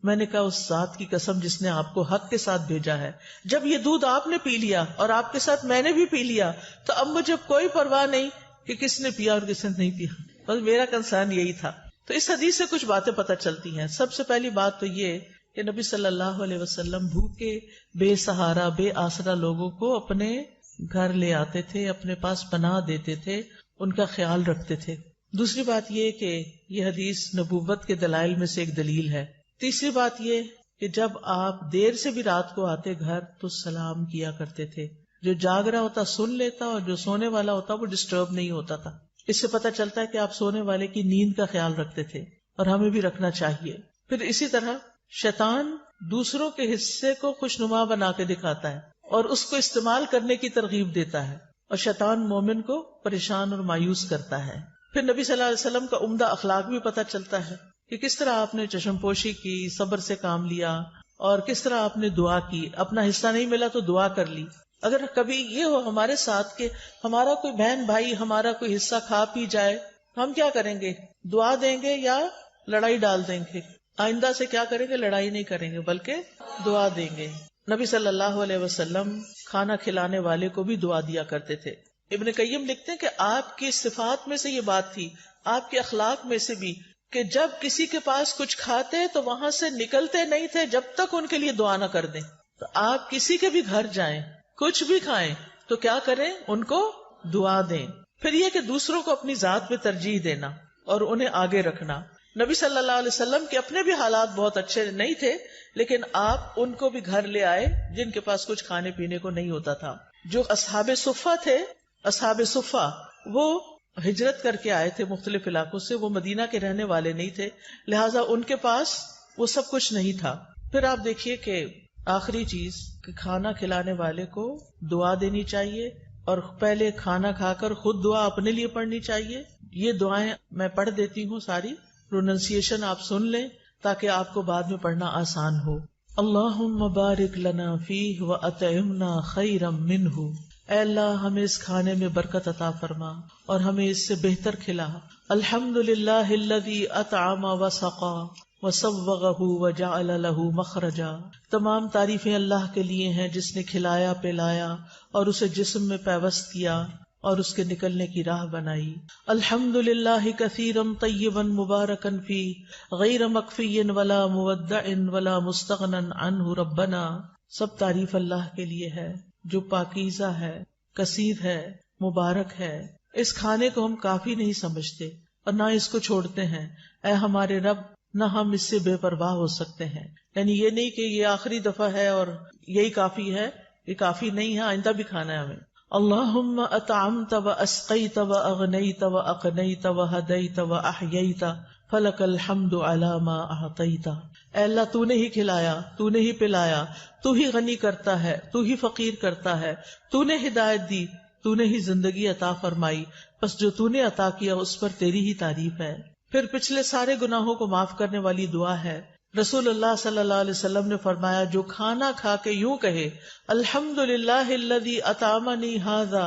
میں نے کہا اس ذات کی قسم جس نے آپ کو حق کے ساتھ بھیجا ہے، جب یہ دودھ آپ نے پی لیا اور آپ کے ساتھ میں نے بھی پی لیا تو اب مجھے کوئی پرواہ نہیں کہ کس نے پیا اور کس نے نہیں پیا. بس میرا کنسرن یہی تھا. تو اس حدیث سے کچھ باتیں پتہ چلتی ہیں. سب سے پہلی بات تو یہ کہ نبی صلی اللہ علیہ وسلم بھوکے بے سہارا بے آسرا لوگوں کو اپنے گھر لے آتے تھے، اپنے پاس پناہ دیتے تھے، ان کا خیال رکھتے تھے. دوسری بات یہ کہ یہ حدیث نبوت کے دلائل میں سے ایک دلیل ہے. تیسری بات یہ کہ جب آپ دیر سے بھی رات کو آتے گھر تو سلام کیا کرتے تھے. جو جاگ رہا ہوتا سن لیتا اور جو سونے والا ہوتا وہ ڈسٹرب نہیں ہوتا تھا. اس سے پتہ چلتا ہے کہ آپ سونے والے کی نیند کا خیال رکھتے تھے اور ہمیں بھی رکھنا چاہیے. پھر اسی طرح شیطان دوسروں کے حصے کو خوشنما بنا کے دکھاتا ہے اور اس کو استعمال کرنے کی ترغیب دیتا ہے، اور شیطان مومن کو پریشان اور مایوس کرتا ہے. پھر نبی صلی اللہ علیہ وسلم کا عمدہ اخلاق بھی پتہ چلتا ہے کہ کس طرح آپ نے چشم پوشی کی، صبر سے کام لیا اور کس طرح آپ نے دعا کی. اپنا حصہ نہیں ملا تو دعا کر لی. اگر کبھی یہ ہو ہمارے ساتھ کہ ہمارا کوئی بہن بھائی ہمارا کوئی حصہ کھا پی جائے، ہم کیا کریں گے؟ دعا دیں گے یا لڑائی ڈال دیں گے؟ آئندہ سے کیا کریں گے؟ لڑائی نہیں کریں گے بلکہ دعا دیں گے. نبی صلی اللہ علیہ وسلم کھانا کھلانے والے کو بھی دعا دیا کرتے تھے. ابن قیم لکھتے ہیں کہ آپ کی صفات میں سے یہ بات تھی، آپ کے اخلاق میں سے بھی، کہ جب کسی کے پاس کچھ کھاتے تو وہاں سے نکلتے نہیں تھے جب تک ان کے لیے دعا نہ کر دیں. تو آپ کسی کے بھی گھر جائیں، کچھ بھی کھائیں تو کیا کریں؟ ان کو دعا دیں. پھر یہ کہ دوسروں کو اپنی ذات میں ترجیح دینا اور انہیں آگے رکھنا. نبی صلی اللہ علیہ وسلم کے اپنے بھی حالات بہت اچھے نہیں تھے، لیکن آپ ان کو بھی گھر لے آئے جن کے پاس کچھ کھانے پینے کو نہیں ہوتا تھا. جو اصحاب صفہ تھے، اصحاب صفہ وہ ہجرت کر کے آئے تھے مختلف علاقوں سے، وہ مدینہ کے رہنے والے نہیں تھے، لہٰذا ان کے پاس وہ سب کچھ نہیں تھا. پھر آپ دیکھیے کہ آخری چیز کہ کھانا کھلانے والے کو دعا دینی چاہیے اور پہلے کھانا کھا کر خود دعا اپنے لیے پڑھنی چاہیے. یہ دعائیں میں پڑھ دیتی ہوں، ساری پروننسیشن آپ سن لیں تاکہ آپ کو بعد میں پڑھنا آسان ہو. اللہم بارک لنا فیہ واطعمنا خیرا منہ. اے اللہ ہمیں اس کھانے میں برکت عطا فرما اور ہمیں اس سے بہتر کھلا. الحمدللہ الذی اطعم وسقا وسوغہ وجعل لہ مخرجا. تمام تعریفیں اللہ کے لیے ہیں جس نے کھلایا پلایا اور اسے جسم میں پیوست کیا اور اس کے نکلنے کی راہ بنائی. الحمدللہ کثیرا طیبا مبارکا فیہ غیر مکفی ولا مودع ولا مستغنی عنہ ربنا. سب تعریف اللہ کے لیے ہے جو پاکیزہ ہے، کثیر ہے، مبارک ہے. اس کھانے کو ہم کافی نہیں سمجھتے اور نہ اس کو چھوڑتے ہیں. اے ہمارے رب، نہ ہم اس سے بے پرواہ ہو سکتے ہیں. یعنی یہ نہیں کہ یہ آخری دفعہ ہے اور یہی کافی ہے، یہ کافی نہیں ہے، آئندہ بھی کھانا ہے ہمیں. اللہم اطعمت و اسقیت و اغنیت و اقنیت و ہدیت و احییت فلک الحمد علی ما اعطیت. اے اللہ تو نے ہی کھلایا، تو نے ہی پلایا، تو ہی غنی کرتا ہے، تو ہی فقیر کرتا ہے، تو نے ہدایت دی، تو نے ہی زندگی عطا فرمائی، بس جو تو نے عطا کیا اس پر تیری ہی تعریف ہے. پھر پچھلے سارے گناہوں کو معاف کرنے والی دعا ہے. رسول اللہ صلی اللہ علیہ وسلم نے فرمایا جو کھانا کھا کے یوں کہے الحمدللہ الذی اطعمنی ھذا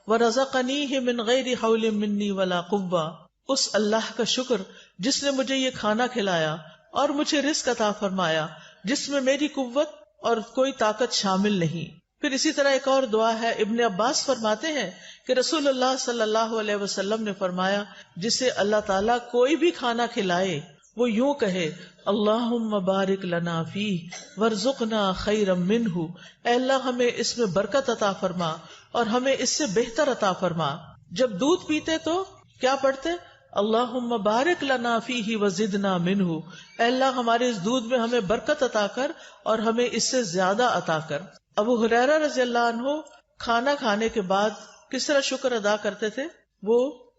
ورزقنیہ من غیر حول منی ولا قوہ، اس اللہ کا شکر جس نے مجھے یہ کھانا کھلایا اور مجھے رزق عطا فرمایا جس میں میری قوت اور کوئی طاقت شامل نہیں. پھر اسی طرح ایک اور دعا ہے. ابن عباس فرماتے ہیں کہ رسول اللہ صلی اللہ علیہ وسلم نے فرمایا جسے اللہ تعالیٰ کوئی بھی کھانا کھلائے وہ یوں کہے اللہم بارک لنا فیہ وارزقنا خیرا منہ، اے اللہ ہمیں اس میں برکت عطا فرما اور ہمیں اس سے بہتر عطا فرما۔ جب دودھ پیتے تو کیا پڑھتے؟ اللہم بارک لنا فیہ وزدنا منہ، اے اللہ ہمارے اس دودھ میں ہمیں برکت عطا کر اور ہمیں اس سے زیادہ عطا کر۔ ابو ہریرہ رضی اللہ عنہ کھانا کھانے کے بعد کس طرح شکر ادا کرتے تھے؟ وہ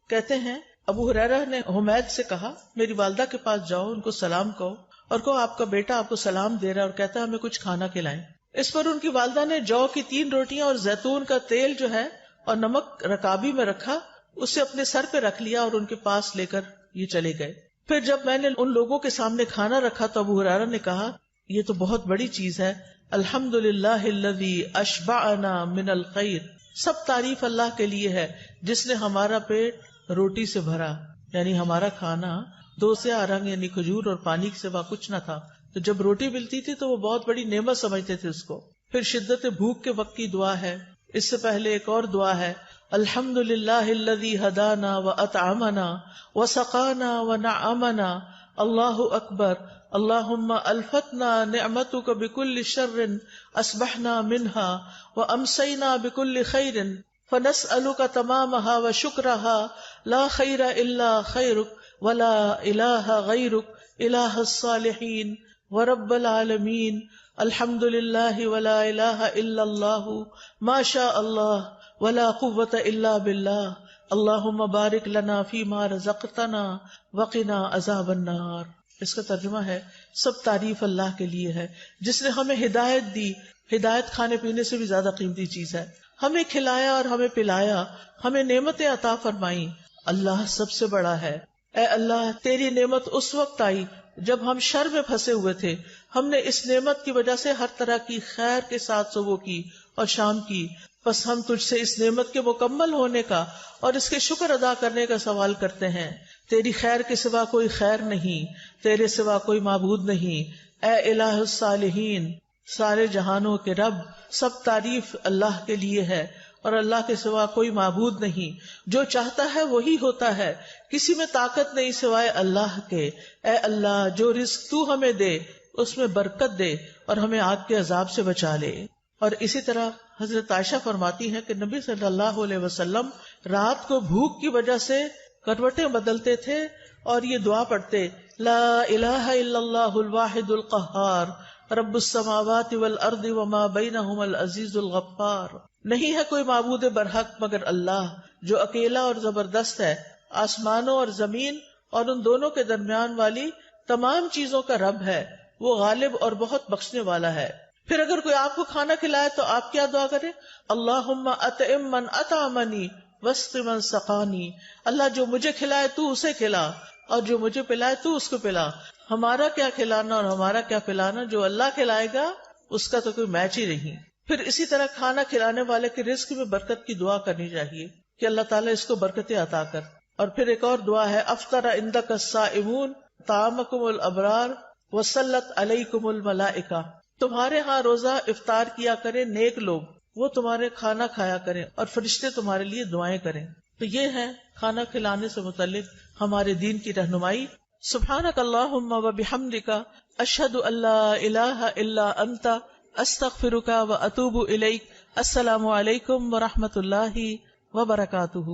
کہتے ہیں ابو ہریرہ نے حمید سے کہا میری والدہ کے پاس جاؤ، ان کو سلام کہو اور کہو آپ کا بیٹا آپ کو سلام دے رہا ہے اور کہتا ہے ہمیں کچھ کھانا کھلائیں۔ اس پر ان کی والدہ نے جو کی 3 روٹیاں اور زیتون کا تیل جو ہے اور نمک رکابی میں رکھا، اسے اپنے سر پہ رکھ لیا اور ان کے پاس لے کر یہ چلے گئے۔ پھر جب میں نے ان لوگوں کے سامنے کھانا رکھا تو ابو ہریرہ نے کہا یہ تو بہت بڑی چیز ہے، الحمدللہ الذی اشبعنا من الخیر، سب تعریف اللہ کے لیے ہے جس نے ہمارا پیٹ روٹی سے بھرا، یعنی ہمارا کھانا 2 سیاہ رنگ یعنی کھجور اور پانی کے سوا کچھ نہ تھا، تو جب روٹی ملتی تھی تو وہ بہت بڑی نعمت سمجھتے تھے اس کو۔ پھر شدت بھوک کے وقت کی دعا ہے، اس سے پہلے ایک اور دعا ہے الحمدللہ الذی ہدانا واطعمنا وسقانا ونعمنا، اللہ اکبر، اللہم الفتنا نعمتک بکل شر اصبحنا منها وامسینا بکل خیر فنسألک تمامها وشکرها لا خیر الا خیرک ولا الہ غیرک الہ الصالحین ورب العالمین، الحمدللہ ولا الہ الا اللہ ما شاء اللہ ولا قوة الا باللہ، اللہم بارک لنا فیما رزقتنا وقنا عذاب النار۔ اس کا ترجمہ ہے سب تعریف اللہ کے لیے ہے جس نے ہمیں ہدایت دی، ہدایت کھانے پینے سے بھی زیادہ قیمتی چیز ہے، ہمیں کھلایا اور ہمیں پلایا، ہمیں نعمتیں عطا فرمائی، اللہ سب سے بڑا ہے۔ اے اللہ تیری نعمت اس وقت آئی جب ہم شر میں پھنسے ہوئے تھے، ہم نے اس نعمت کی وجہ سے ہر طرح کی خیر کے ساتھ صبح کی اور شام کی، بس ہم تجھ سے اس نعمت کے مکمل ہونے کا اور اس کے شکر ادا کرنے کا سوال کرتے ہیں۔ تیری خیر کے سوا کوئی خیر نہیں، تیرے سوا کوئی معبود نہیں، اے الہ الصالحین، سارے جہانوں کے رب، سب تعریف اللہ کے لیے ہے اور اللہ کے سوا کوئی معبود نہیں، جو چاہتا ہے وہی ہوتا ہے، کسی میں طاقت نہیں سوائے اللہ کے۔ اے اللہ جو رزق تو ہمیں دے اس میں برکت دے اور ہمیں آگ کے عذاب سے بچا لے۔ اور اسی طرح حضرت عائشہ فرماتی ہیں کہ نبی صلی اللہ علیہ وسلم رات کو بھوک کی وجہ سے کروٹیں بدلتے تھے اور یہ دعا پڑھتے لا الہ الا اللہ الواحد القہار رب السماوات والارض وما بینہما العزیز الغفار، نہیں ہے کوئی معبود برحق مگر اللہ جو اکیلا اور زبردست ہے، آسمانوں اور زمین اور ان دونوں کے درمیان والی تمام چیزوں کا رب ہے، وہ غالب اور بہت بخشنے والا ہے۔ پھر اگر کوئی آپ کو کھانا کھلائے تو آپ کیا دعا کریں؟ اللہم اطعم من اطعمنی واسق من سقانی، اللہ جو مجھے کھلائے تو اسے کھلا اور جو مجھے پلائے تو اس کو پلا۔ ہمارا کیا کھلانا اور ہمارا کیا پلانا، جو اللہ کھلائے گا اس کا تو کوئی میچ ہی نہیں۔ پھر اسی طرح کھانا کھلانے والے کے رزق میں برکت کی دعا کرنی چاہیے کہ اللہ تعالیٰ اس کو برکتیں عطا کر۔ اور پھر ایک اور دعا ہے افطر عندک الصائمون طعامکم الابرار وصلت علیکم الملائکہ، تمہارے ہاں روزہ افطار کیا کریں نیک لوگ، وہ تمہارے کھانا کھایا کریں اور فرشتے تمہارے لیے دعائیں کریں۔ تو یہ ہے کھانا کھلانے سے متعلق ہمارے دین کی رہنمائی۔ سبحانک اللہم و بحمدک اشہد ان لا الہ الا انت استغفرک و اتوب الیک۔ السلام علیکم و رحمۃ اللہ وبرکاتہ۔